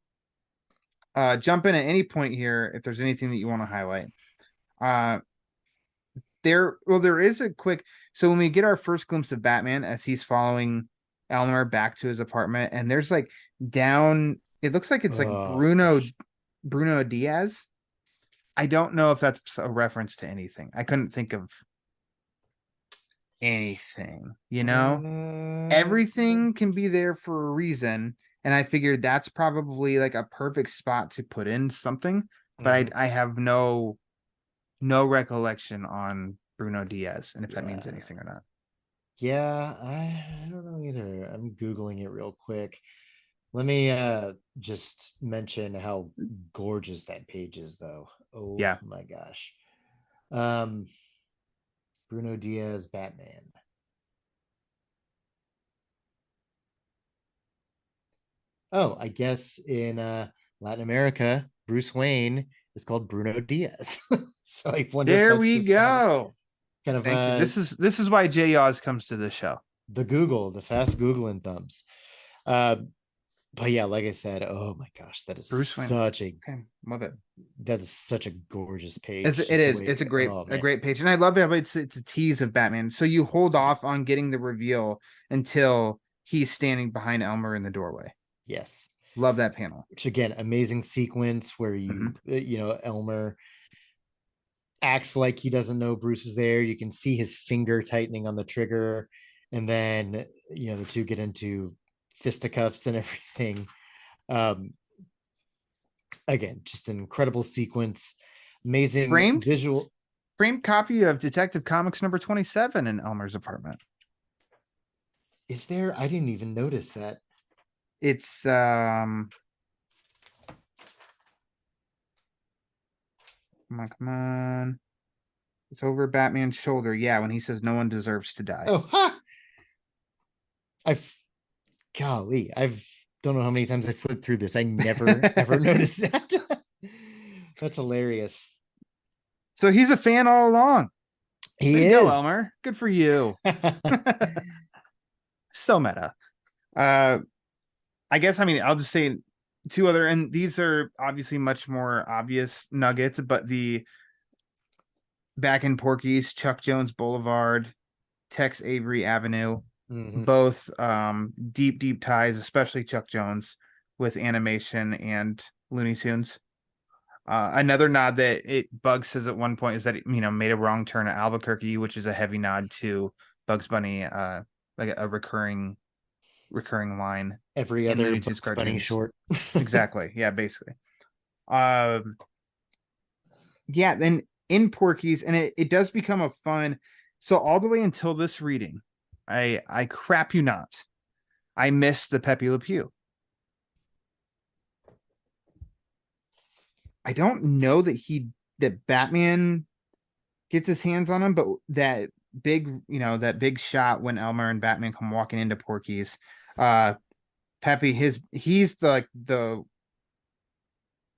Jump in at any point here if there's anything that you want to highlight. There is a quick. So when we get our first glimpse of Batman as he's following Elmer back to his apartment, and there's like down, it looks like it's like Bruno Diaz. I don't know if that's a reference to anything. I couldn't think of anything, everything can be there for a reason, and I figured that's probably like a perfect spot to put in something, but I have no recollection on Bruno Diaz and if that means anything or not. I don't know either. I'm googling it real quick. Let me just mention how gorgeous that page is, though. Oh yeah, my gosh. Bruno Diaz Batman. Oh, I guess in Latin America, Bruce Wayne is called Bruno Diaz. So I wonder if there that's we just go. Kind of Thank you. This is why Yaws comes to the show. the fast Googling thumbs. But yeah, like I said, oh my gosh, that is Bruce Wayne. Love it. That is such a gorgeous page. It is. It's a great page, and I love how it's a tease of Batman. So you hold off on getting the reveal until he's standing behind Elmer in the doorway. Yes, love that panel. Which again, amazing sequence where Elmer acts like he doesn't know Bruce is there. You can see his finger tightening on the trigger, and then the two get into fisticuffs and everything. Again, just an incredible sequence, amazing visual. Framed copy of Detective Comics number 27 in Elmer's apartment. Is there? I didn't even notice that. It's come on. It's over Batman's shoulder. Yeah, when he says no one deserves to die. Oh, I don't know how many times I flipped through this. I never ever noticed that. That's hilarious. So he's a fan all along. He is. Go, Elmer. Good for you. So meta. I guess, I'll just say two other, and these are obviously much more obvious nuggets, but the back in Porky's, Chuck Jones Boulevard, Tex Avery Avenue, both deep ties, especially Chuck Jones with animation and Looney Tunes. Another nod that Bugs says at one point is that it, made a wrong turn at Albuquerque, which is a heavy nod to Bugs Bunny, like a recurring line. Every other Bugs Bunny short. Exactly. Yeah, basically. Yeah, then in Porky's, and it does become a fun. So all the way until this reading, I crap you not, I missed the Pepe Le Pew. I don't know that Batman gets his hands on him, but that big shot when Elmer and Batman come walking into Porky's, Pepe, he's the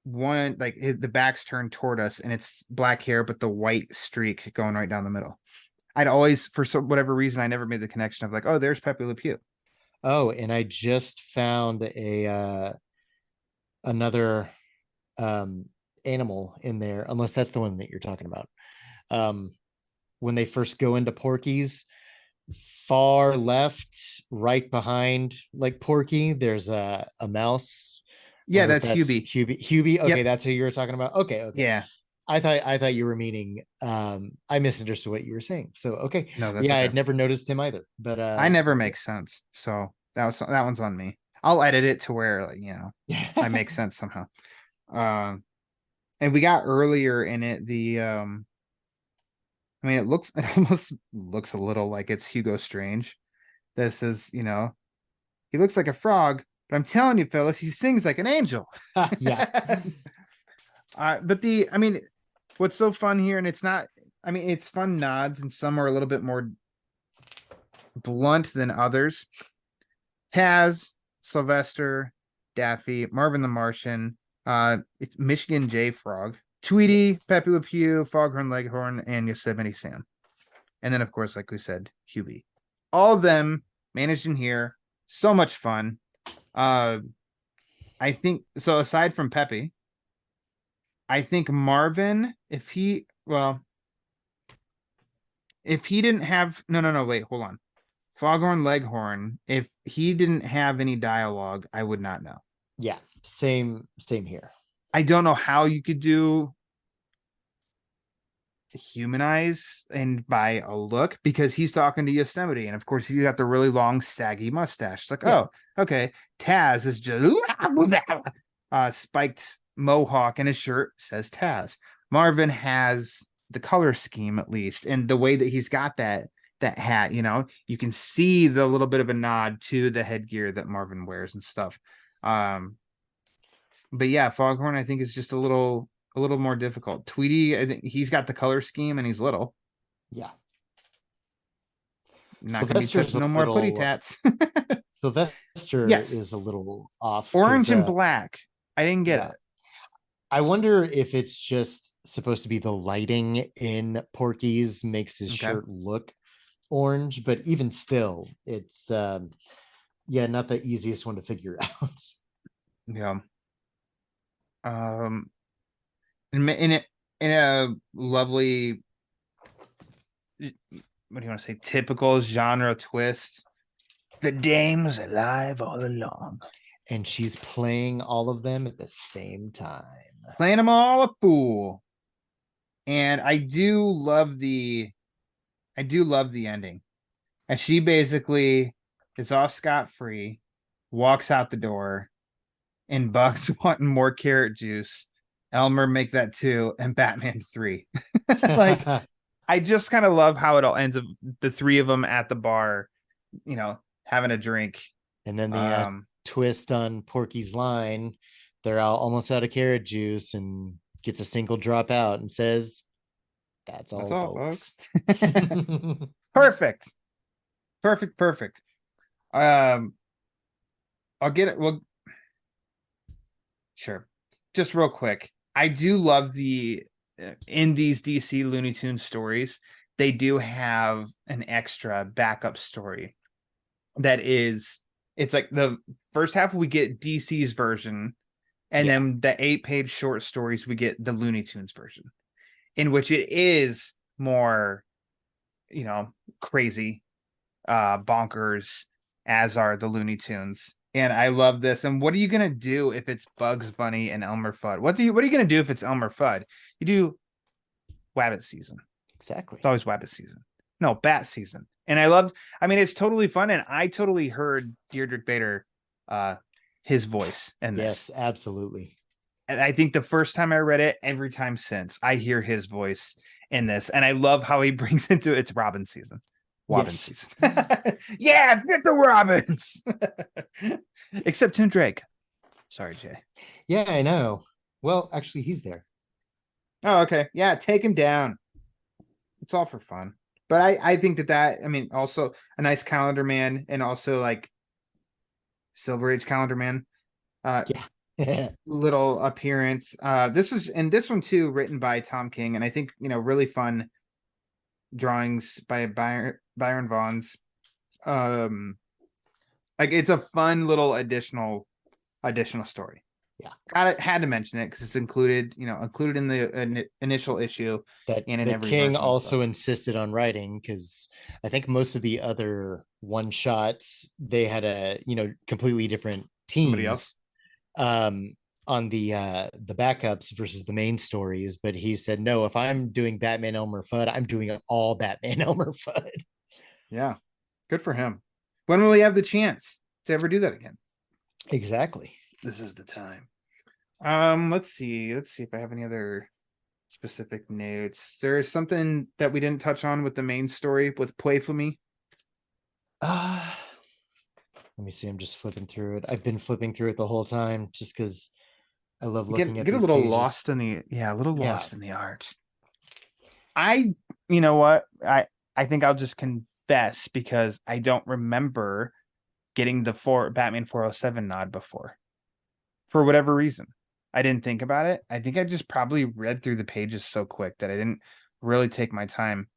one, like the back's turned toward us and it's black hair, but the white streak going right down the middle. I'd always, for whatever reason, I never made the connection of like, oh, there's Pepe Le Pew. Oh, and I just found another animal in there, unless that's the one that you're talking about. When they first go into Porky's, far left, right behind like Porky, there's a mouse. Yeah, that's Hubie. Hubie. Okay, that's who you were talking about. Okay. Yeah. I thought you were meaning I misunderstood what you were saying. So okay. No, that's okay. I'd never noticed him either. But I never make sense. So that one's on me. I'll edit it to where I make sense somehow. And we got earlier in it it almost looks a little like it's Hugo Strange. This is, he looks like a frog, but I'm telling you, fellas, he sings like an angel. Yeah. But what's so fun here, and it's not, it's fun nods, and some are a little bit more blunt than others. Taz, Sylvester, Daffy, Marvin the Martian, it's Michigan J Frog, Tweety, Yes. Pepe Le Pew, Foghorn Leghorn, and Yosemite Sam. And then, of course, like we said, Hubie. All of them managed in here. So much fun. I think so. Aside from Pepe, I think Marvin, if he didn't have no, wait, hold on. Foghorn Leghorn, if he didn't have any dialogue, I would not know. Yeah, same here. I don't know how you could do humanize and by a look because he's talking to Yosemite, and of course he's got the really long saggy mustache. It's like, Yeah. oh, okay. Taz is just spiked mohawk, and his shirt says Taz. Marvin has the color scheme at least, and the way that he's got that hat, you can see the little bit of a nod to the headgear that Marvin wears and stuff. But yeah, Foghorn I think is just a little more difficult. Tweety, I think he's got the color scheme and he's little. Yeah. Not gonna be touching no more putty tats. Sylvester Yes. is a little off. Orange and black. I didn't get it. I wonder if it's just supposed to be the lighting in Porky's makes his shirt look orange, but even still, it's not the easiest one to figure out. Yeah. In a lovely, what do you want to say, typical genre twist, the dame's alive all along, and she's playing all of them at the same time, playing them all a fool. And I do love the ending, and she basically is off scot-free, walks out the door, and Bugs wanting more carrot juice, Elmer make that 2, and Batman 3. Like, I just kind of love how it all ends up, the 3 of them at the bar, having a drink. And then the twist on Porky's line, they're almost out of carrot juice, and gets a single drop out and says, that's all folks. Perfect. I'll get it. Well, sure. Just real quick, I do love in these DC Looney Tunes stories, they do have an extra backup story it's like the first half we get DC's version, and then the 8-page short stories we get the Looney Tunes version, in which it is more, crazy, bonkers, as are the Looney Tunes. And I love this. And what are you gonna do if it's Bugs Bunny and Elmer Fudd? What are you gonna do if it's Elmer Fudd? You do Wabbit season. Exactly. It's always Wabbit season. No, Bat season. And it's totally fun. And I totally heard Deirdre Bader, his voice in this. Yes, absolutely. And I think the first time I read it, every time since, I hear his voice in this. And I love how he brings into it's Robin season. Robin season. Yeah, get the Robins. Except Tim Drake. Sorry, Jay. Yeah, I know. Well, actually, he's there. Oh, okay. Yeah, take him down. It's all for fun. But I think that also a nice Calendar Man, and also like Silver Age Calendar Man. Little appearance. This one too, written by Tom King, and I think really fun drawings by Byron Vaughn's. Like, it's a fun little additional story. Had to mention it because it's included in the initial issue, that and in every King version also insisted on writing, because I think most of the other one shots they had a completely different teams. Somebody else. On the backups versus the main stories, but he said, no, if I'm doing Batman Elmer Fudd, I'm doing all Batman Elmer Fudd. Yeah, good for him. When will we have the chance to ever do that again? Exactly. This is the time. Let's see if I have any other specific notes. There's something that we didn't touch on with the main story with Pway For Me. Let me see. I'm just flipping through it. I've been flipping through it the whole time just because I love looking at get a these little pages. lost in the art. You know what? I think I'll just confess because I don't remember getting the Batman 407 nod before. For whatever reason, I didn't think about it. I think I just probably read through the pages so quick that I didn't really take my time.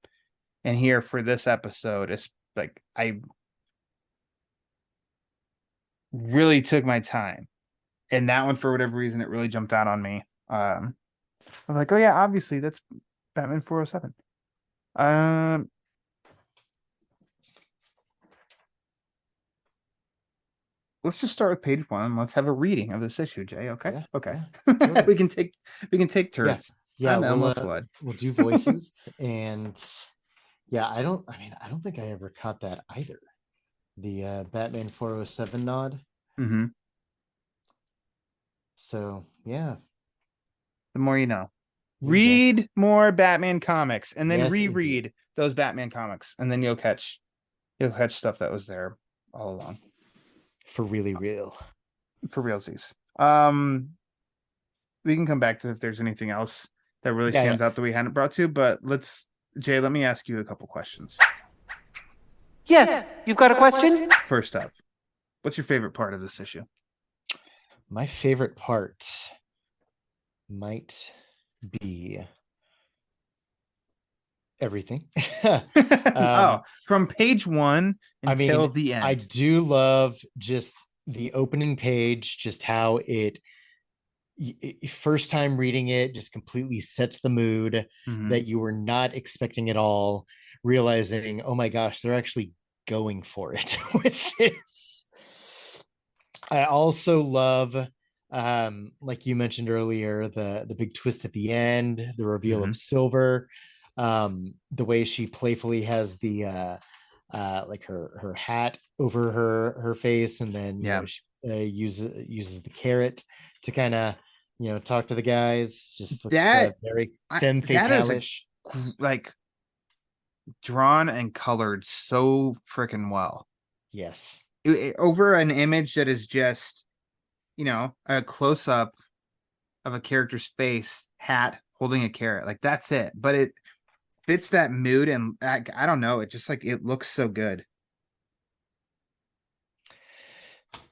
And here for this episode, it's like I really took my time. And that one, for whatever reason, it really jumped out on me. I'm like, oh yeah, obviously that's Batman 407. Let's just start with page 1. Let's have a reading of this issue, Jay. Okay. Yeah, Okay. yeah. we can take turns. Yeah, I'm Elmer Fudd. We'll do voices. And yeah, I don't think I ever caught that either. The Batman 407 nod. Mm-hmm. So yeah. The more you know. Exactly. Read more Batman comics and then Yes, reread those Batman comics, and then you'll catch stuff that was there all along. For really real. For realsies. We can come back to if there's anything else that really stands out that we hadn't brought to, but Jay, let me ask you a couple questions. Yes, you've got a question? First up, what's your favorite part of this issue? My favorite part might be everything. From page 1 until the end. I do love just the opening page, just how it first time reading it just completely sets the mood that you were not expecting at all, realizing, oh my gosh, they're actually going for it with this. I also love, like you mentioned earlier, the big twist at the end, the reveal of Silver, the way she playfully has the like her hat over her face, and then you know, she uses the carrot to kind of talk to the guys. Just looks very femme fatale-ish. Like drawn and colored so freaking well. Yes. Over an image that is just a close-up of a character's face, hat, holding a carrot. Like that's it, but it fits that mood, and I don't know, it just like it looks so good.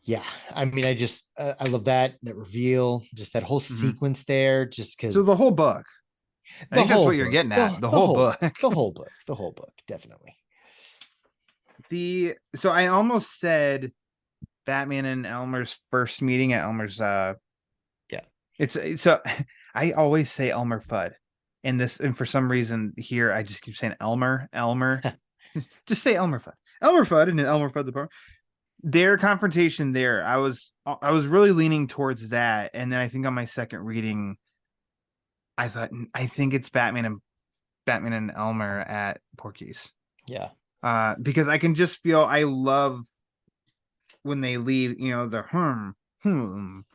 Yeah, I mean, I love that reveal, just that whole sequence there, just because. So the whole book. I think that's what you're getting at. The whole book. The whole book, definitely. So I almost said Batman and Elmer's first meeting at Elmer's. It's so I always say Elmer Fudd, and for some reason here I just keep saying Elmer. Just say Elmer Fudd. Elmer Fudd and Elmer Fudd's apartment. Their confrontation there, I was really leaning towards that, and then I think on my second reading, I think it's Batman and Elmer at Porky's. Yeah. Because I can just feel, I love when they leave, the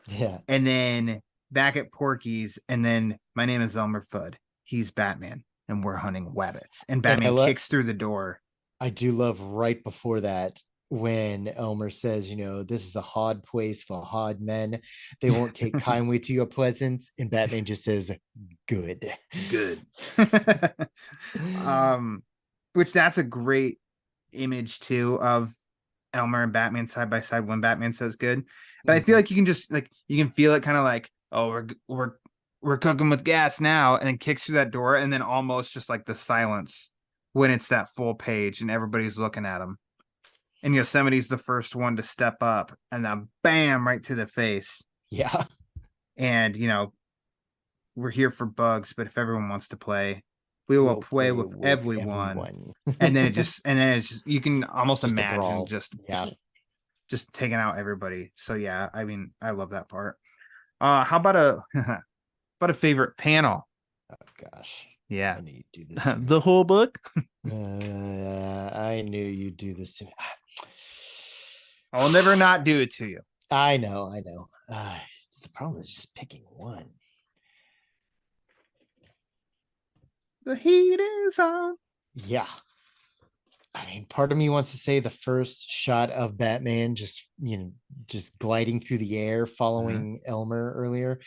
yeah, and then back at Porky's, and then my name is Elmer Fudd. He's Batman, and we're hunting rabbits. And Batman kicks through the door. I do love right before that when Elmer says, this is a hard place for hard men. They won't take kindly to your presence. And Batman just says, good. Which that's a great image too of Elmer and Batman side by side when Batman says good. But I feel like you can just you can feel it kind of like, oh, we're cooking with gas now, and then kicks through that door, and then almost just like the silence when it's that full page and everybody's looking at him. And Yosemite's the first one to step up, and then bam, right to the face. Yeah. And we're here for bugs, but if everyone wants to play, we will play with everyone. and then it's just you can almost just imagine just taking out everybody. So yeah, I mean, I love that part. How about a favorite panel? Oh gosh. Yeah. I knew you'd do this. The whole book. I knew you'd do this to me. I'll never not do it to you. I know. The problem is just picking one. The heat is on. Yeah. I mean, part of me wants to say the first shot of Batman just gliding through the air following Elmer earlier.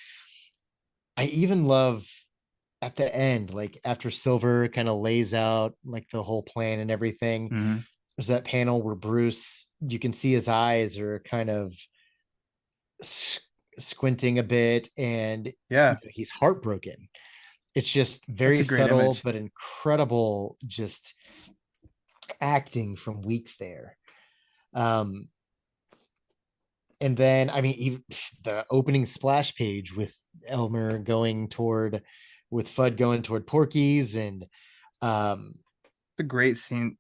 I even love at the end, like after Silver kind of lays out like the whole plan and everything, Mm-hmm. there's that panel where Bruce, you can see his eyes are kind of squinting a bit, and Yeah, he's heartbroken. It's just that's very a great subtle image. but incredible, just acting from Weeks there. Um, and then I mean, even the opening splash page with Elmer going toward, with Fudd going toward Porky's, and um It's a great scene,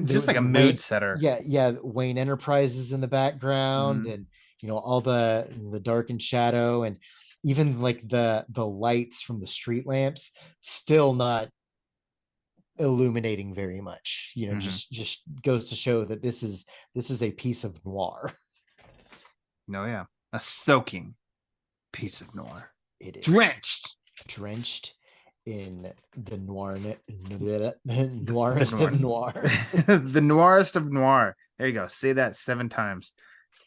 just like the a mood Wayne, setter. yeah, Wayne Enterprises in the background, Mm-hmm. and all the dark and shadow, and even like the lights from the street lamps still not illuminating very much. Mm-hmm. Just goes to show that this is a piece of noir. No, yeah, a soaking piece of noir, It is drenched. drenched in the noir, The noirest noir, of noir. the noirest of noir. There you go. Say that 7 times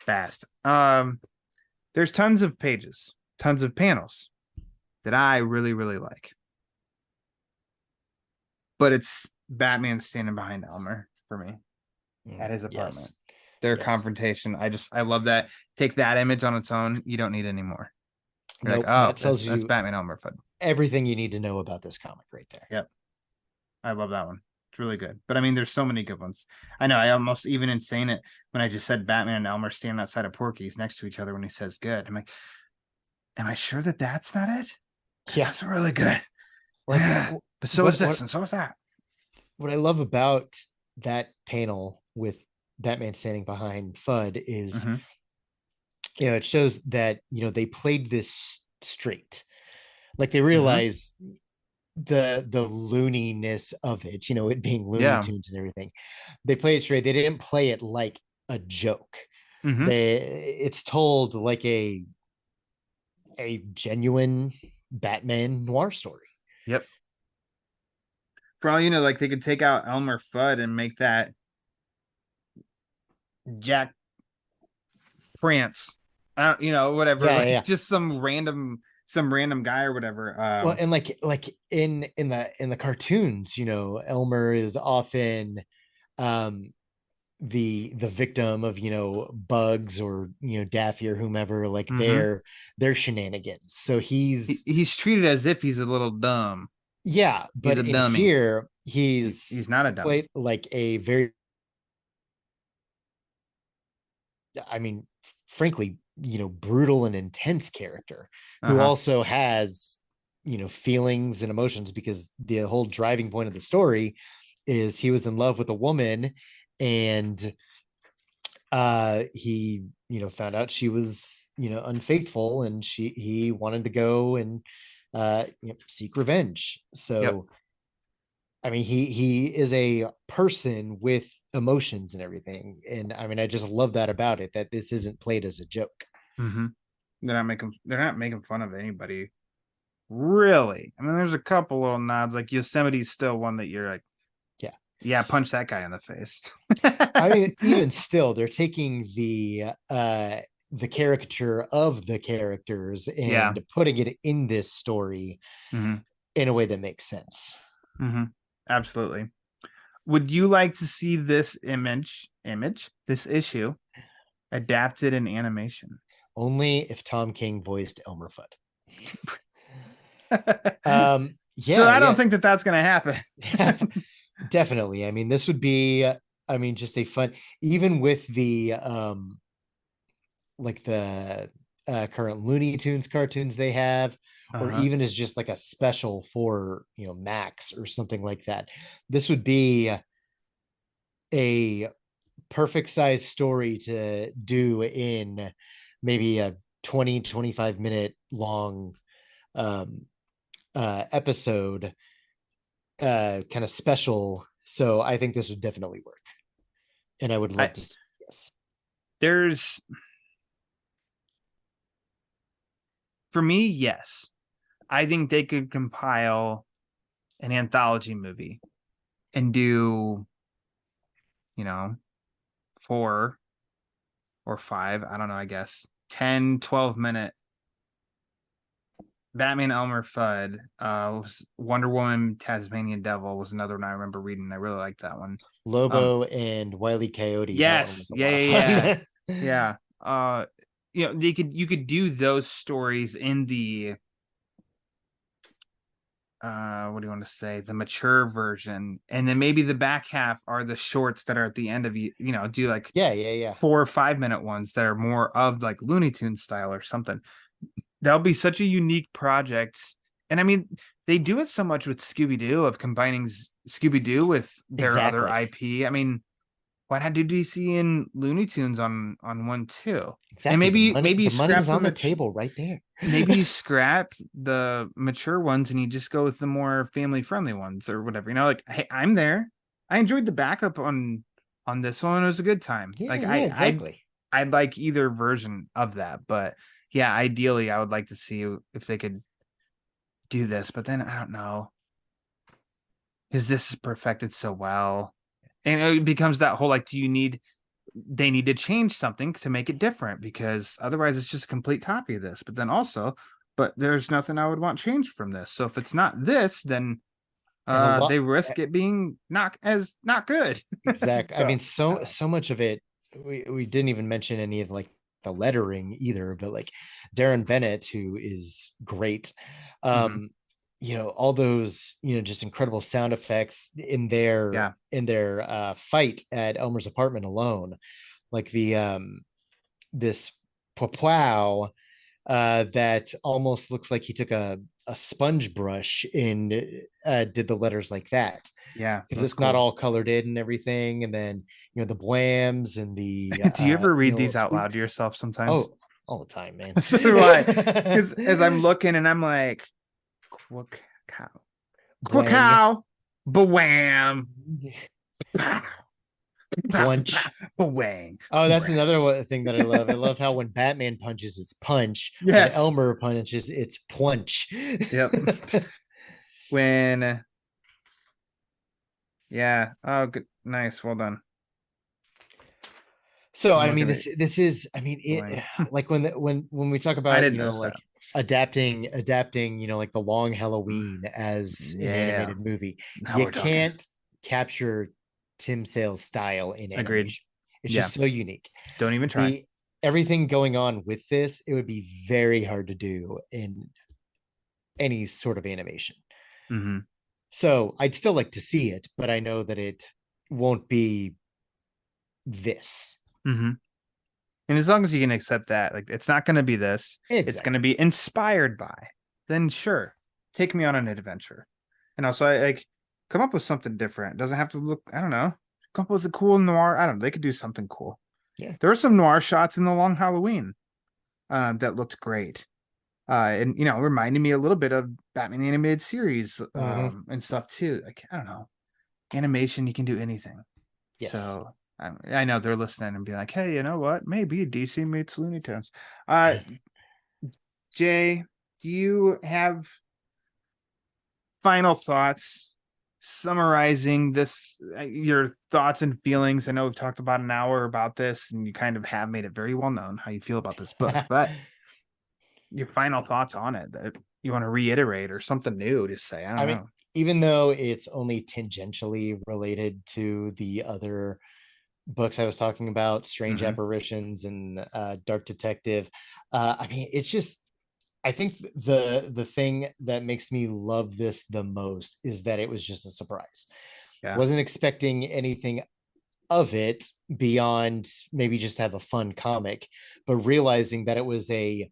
fast. There's tons of pages, tons of panels that I really, really like. But it's Batman standing behind Elmer for me at his apartment. Yes, Their yes. confrontation. I love that. Take that image on its own. You don't need any more. You're like, Nope, oh, that tells that's you Batman Elmer Fudd. everything you need to know about this comic right there. Yep. I love that one. It's really good. But I mean, there's so many good ones. I know I almost even insane it when I just said Batman and Elmer standing outside of Porky's next to each other when he says good. I'm like, am I sure that that's not it? Yeah, that's really good. like But so what, is this, and so is that. what I love about that panel with Batman standing behind Fudd is, Mm-hmm. it shows that they played this straight. Like they Mm-hmm. realize the looniness of it, it being Looney Yeah. Tunes and everything. They play it straight. They didn't play it like a joke. Mm-hmm. It's told like a genuine Batman noir story. Yep. For all you know, like they could take out Elmer Fudd and make that Jack Prance. Whatever. Yeah, yeah, Like yeah. just some random guy or whatever. Well, and like in the cartoons, Elmer is often um the victim of Bugs or Daffy or whomever, like Mm-hmm. their shenanigans. So He's treated as if he's a little dumb. yeah, He's but a in dummy. here He's not a dummy. played like a very, I mean, frankly, brutal and intense character who Uh-huh. also has, feelings and emotions, because the whole driving point of the story is he was in love with a woman, and he, found out she was, unfaithful, and he wanted to go and seek revenge. Yep. So I mean, he is a person with emotions and everything, and I mean, I just love that about it, that this isn't played as a joke. Mm-hmm. They're not making fun of anybody. Really. I mean, there's a couple little nods. Like Yosemite's still one that you're like, Yeah, yeah, punch that guy in the face. I mean, even still, they're taking the caricature of the characters Yeah. and putting it in this story Mm-hmm. in a way that makes sense. Mm-hmm. Absolutely. Would you like to see this this issue adapted in animation? Only if Tom King voiced Elmer Fudd. So I don't Yeah. think that that's going to happen. Definitely. I mean, this would be, I mean, just a fun, even with the like the current Looney Tunes cartoons they have, or Uh-huh. even as just like a special for Max or something like that. This would be a perfect size story to do in maybe a 20-25 minute long um episode, kind of special. So I think this would definitely work, and I would love to see. Yes. There's For me, yes. I think they could compile an anthology movie and do, 4 or 5, I don't know, I guess 10, 12 minute Batman Elmer Fudd. Was Wonder Woman Tasmanian Devil was another one I remember reading. I really liked that one. Lobo and Wile E. Coyote. That one Yes, was a yeah, lot of yeah, fun. yeah, yeah. You could do those stories in the what do you want to say, the mature version, and then maybe the back half are the shorts that are at the end of do like Yeah. 4 or 5 minute ones that are more of like Looney Tunes style or something. That'll be such a unique project. And I mean, they do it so much with Scooby-Doo of combining Scooby-Doo with their other Exactly. IP. I mean, why not do DC and Looney Tunes on one too? And Exactly. maybe you The money scrap is on the table right there. maybe you scrap the mature ones and you just go with the more family friendly ones or whatever. Like, hey, I'm there. I enjoyed the backup on this one. It was a good time. Like Yeah, exactly. I'd like either version of that, but yeah, ideally I would like to see if they could do this, but then I don't know, because this is perfected so well. And it becomes that whole like, they need to change something to make it different, because otherwise it's just a complete copy of this. But then also, but there's nothing I would want changed from this. So if it's not this, then And a lot they risk it being not good. exact. I So mean, so much of it we didn't even mention any of like the lettering either, but like Darren Bennett, who is great. mhm. All those, just incredible sound effects in their Yeah, fight at Elmer's apartment alone. Like the this pow that almost looks like he took a sponge brush and did the letters like that, yeah, because that's it's not cool. all colored in and everything. And then the blams and the Do you ever read little these out loud to squeaks. yourself sometimes? Oh, all the time, man. So do I, because as I'm looking and I'm like, quack cow, quack Blang. cow, bawam, Punch. bawang. Oh, that's another thing that I love. I love how when Batman punches, it's punch. When Yes. Elmer punches, it's punch. Yep. When, yeah. Oh, good. Nice. Well done. So I'm I mean, looking at this is, I mean, it, bawang. like when we talk I about, didn't notice that. like adapting, like the Long Halloween as an Yeah. animated movie, Now you we're talking. can't capture Tim Sale's style in Agreed. animation. It's Yeah. just so unique. Don't even try. The everything going on with this, it would be very hard to do in any sort of animation. Mm-hmm. So I'd still like to see it, but I know that it won't be this. Mm-hmm. And as long as you can accept that, like, it's not going to be this, it's going to be inspired by, then sure, take me on an adventure. And also, I like, come up with something different. It doesn't have to look, I don't know, come up with a cool noir. I don't know. They could do something cool. Yeah. There were some noir shots in the Long Halloween that looked great. And reminded me a little bit of Batman the Animated Series and stuff too. Like, I don't know, animation, you can do anything. Yes. So I know they're listening and be like, hey, you know what? Maybe DC meets Looney Tunes. Jay, do you have final thoughts summarizing this, your thoughts and feelings? I know we've talked about an hour about this, and you kind of have made it very well known how you feel about this book, but your final thoughts on it that you want to reiterate or something new to say. I don't know. Even though it's only tangentially related to the other books I was talking about, Strange Apparitions and Dark Detective, I mean, it's just, I think the thing that makes me love this the most is that it was just a surprise. Yeah. Wasn't expecting anything of it beyond maybe just have a fun comic, but realizing that it was a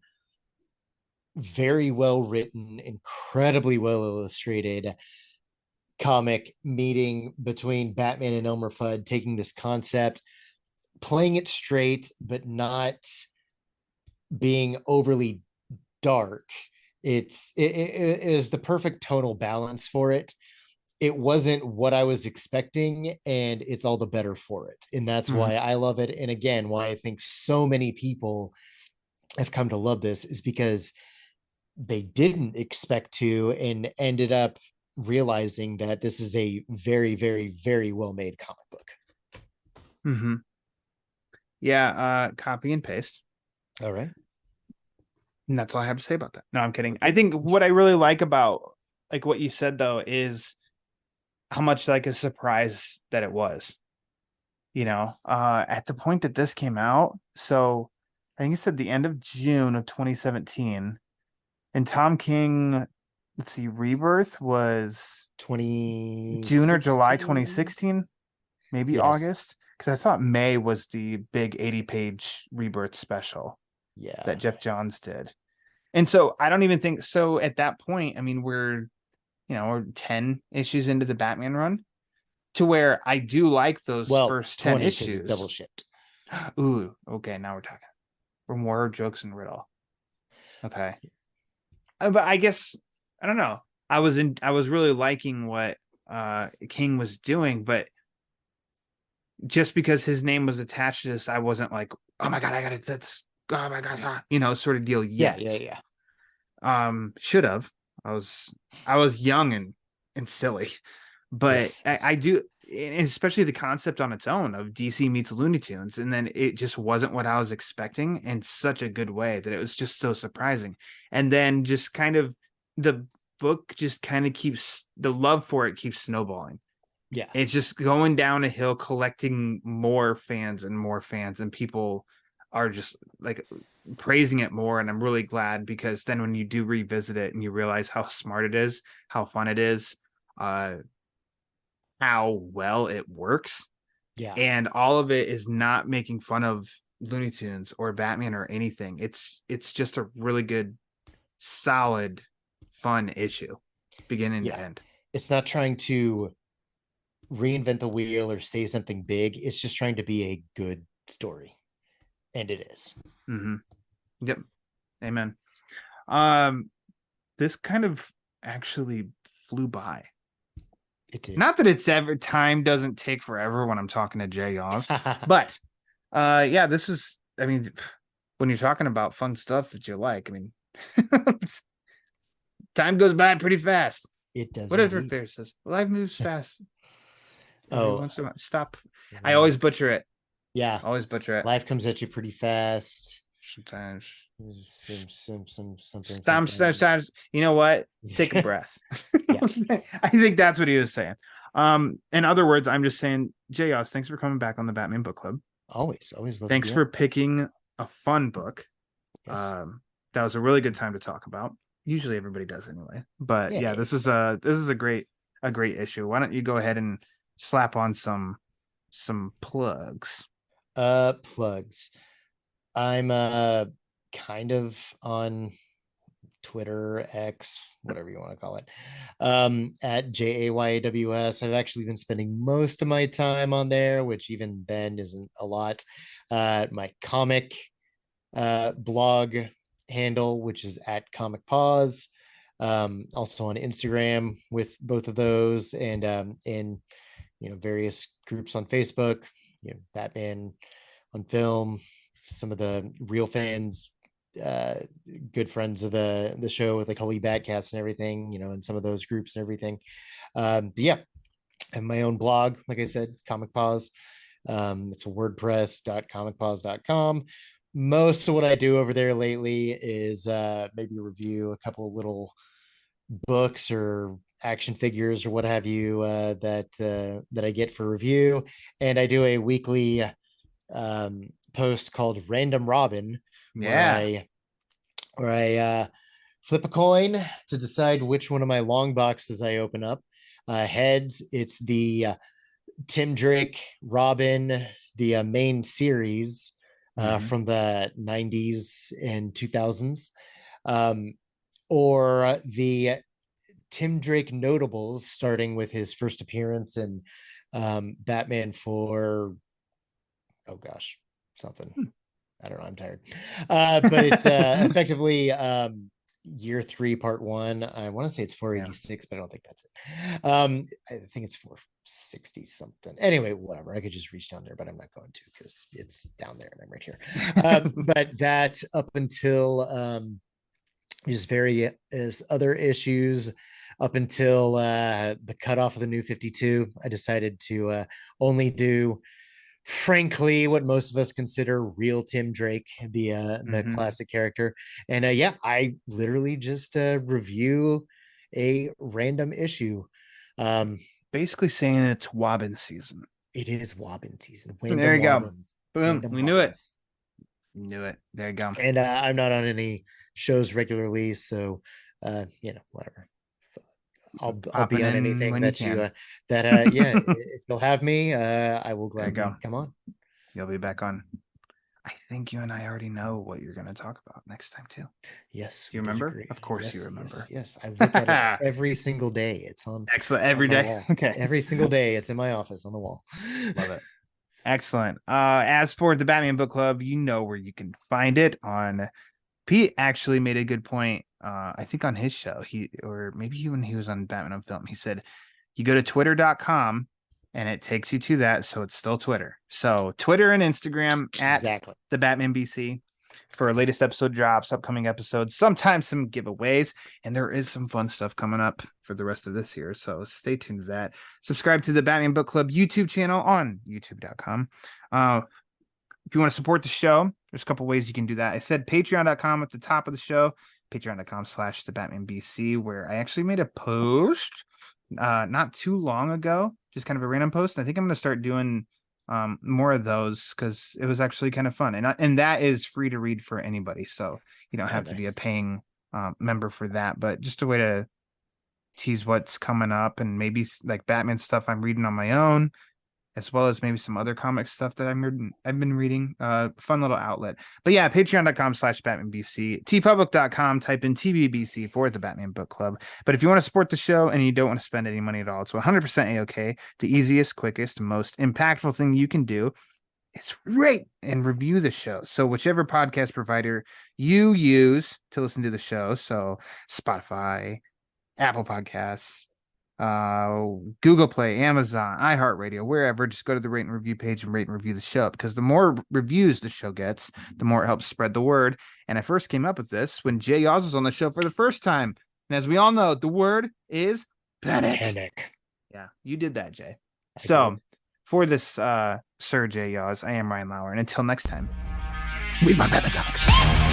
very well written, incredibly well illustrated comic meeting between Batman and Elmer Fudd, taking this concept, playing it straight, but not being overly dark. It is the perfect tonal balance for it. It wasn't what I was expecting, and it's all the better for it. And that's why I love it. And again, why I think so many people have come to love this is because they didn't expect to and ended up realizing that this is a very, very, very well made comic book. Yeah, copy and paste. All right. And that's all I have to say about that. No, I'm kidding. I think what I really like about like what you said though is how much like a surprise that it was. At the point that this came out, so I think it said the end of June of 2017, and Tom King, let's see, Rebirth was 2016? June or July 2016, maybe Yes. August, because I thought May was the big 80-page Rebirth special Yeah. that Jeff Johns did. And so I don't even think so at that point. I mean, we're 10 issues into the Batman run to where I do like those first 10 issues. Double shipped. Ooh, okay, now we're talking. For more jokes and riddle. Okay. But I guess I don't know. I was really liking what King was doing, but just because his name was attached to this, I wasn't like, oh my god, I gotta that's oh my god, sort of deal yet. Yeah. Should have. I was young and silly. But Yes. I do, and especially the concept on its own of DC meets Looney Tunes, and then it just wasn't what I was expecting in such a good way that it was just so surprising. And then just kind of the book just kind of keeps the love for it keeps snowballing. Yeah. It's just going down a hill, collecting more fans, and people are just like praising it more. And I'm really glad because then when you do revisit it and you realize how smart it is, how fun it is, how well it works. Yeah. And all of it is not making fun of Looney Tunes or Batman or anything. It's just a really good, solid, fun issue, beginning to end. It's not trying to reinvent the wheel or say something big. It's just trying to be a good story. And it is. Mm-hmm. Yep. Amen. This kind of actually flew by. It did. Not that it's ever time doesn't take forever when I'm talking to Jay Yaws, but yeah, this is. I mean, when you're talking about fun stuff that you like, I mean, time goes by pretty fast. It does. Whatever Fair says, life moves fast. Once in a while. Stop. I Yeah. always butcher it. Yeah. Always butcher it. Life comes at you pretty fast. Sometimes. Something. Sometimes. You know what? Take a breath. I think that's what he was saying. In other words, I'm just saying, Jay Yaws, thanks for coming back on the Batman Book Club. Always love. Thanks for picking a fun book. Yes. That was a really good time to talk about. Usually everybody does anyway. But yeah, this is a great issue. Why don't you go ahead and slap on some plugs? Plugs. I'm kind of on Twitter, X, whatever you want to call it, at JAYAWS. I've actually been spending most of my time on there, which even then isn't a lot. My comic blog handle, which is at Comic Pause. Also on Instagram with both of those, and in various groups on Facebook, Batman on Film, some of the real fans, good friends of the show with like Holy Badcast and everything, and some of those groups and everything. But yeah, I have my own blog, like I said, Comic Pause. It's wordpress.comicpause.com. Most of what I do over there lately is maybe review a couple of little books or action figures or what have you that I get for review, and I do a weekly post called Random Robin, where I flip a coin to decide which one of my long boxes I open up. Heads, it's the Tim Drake Robin, the main series from the 90s and 2000s, or the Tim Drake notables, starting with his first appearance in Batman for, oh gosh, something. I don't know. I'm tired. But it's effectively year 3, part 1. I want to say it's 486, but I don't think that's it. I think it's 460 something. Anyway, whatever. I could just reach down there, but I'm not going to because it's down there and I'm right here. But that up until just various other issues up until the cutoff of the New 52, I decided to only do frankly what most of us consider real Tim Drake, the classic character. And yeah, I literally just review a random issue. Basically saying it's Wobbin season. It is Wobbin season. There you go. Boom. Random We knew it. Wobbins. Knew it. There you go. And I'm not on any shows regularly, so whatever. I'll be on anything that you yeah, if you'll have me, I will gladly come on. You'll be back on. I think you and I already know what you're going to talk about next time too. Yes. Do you remember? Of course you remember. Yes. I look at it every single day. It's on. Excellent. Every day. Wall. Okay. Every single day. It's in my office on the wall. Love it. Excellent. As for the Batman Book Club, you know where you can find it on. Pete actually made a good point. I think on his show, when he was on Batman on Film, he said you go to twitter.com and it takes you to that. So it's still Twitter. So Twitter and Instagram at the Batman BC for our latest episode drops, upcoming episodes, sometimes some giveaways, and there is some fun stuff coming up for the rest of this year. So stay tuned to that. Subscribe to the Batman Book Club YouTube channel on youtube.com. If you want to support the show, there's a couple ways you can do that. I said patreon.com at the top of the show, patreon.com/thebatmanbc, where I actually made a post not too long ago, just kind of a random post. I think I'm going to start doing more of those because it was actually kind of fun. And that is free to read for anybody. So you don't have to be a paying member for that, but just a way to tease what's coming up and maybe like Batman stuff I'm reading on my own, as well as maybe some other comic stuff that I've been reading. Fun little outlet. But yeah, patreon.com/BatmanBC, tpublic.com, type in TBBC for the Batman Book Club. But if you want to support the show and you don't want to spend any money at all, it's 100% A-OK. The easiest, quickest, most impactful thing you can do is rate and review the show. So whichever podcast provider you use to listen to the show, so Spotify, Apple Podcasts, Google Play, Amazon, iHeartRadio, wherever, just go to the rate and review page and rate and review the show, because the more reviews the show gets, the more it helps spread the word. And I first came up with this when Yaws was on the show for the first time. And as we all know, the word is panic. Yeah, you did that, Jay. So for this Sir Yaws, I am Ryan Lauer. And until next time, read my Batman comics.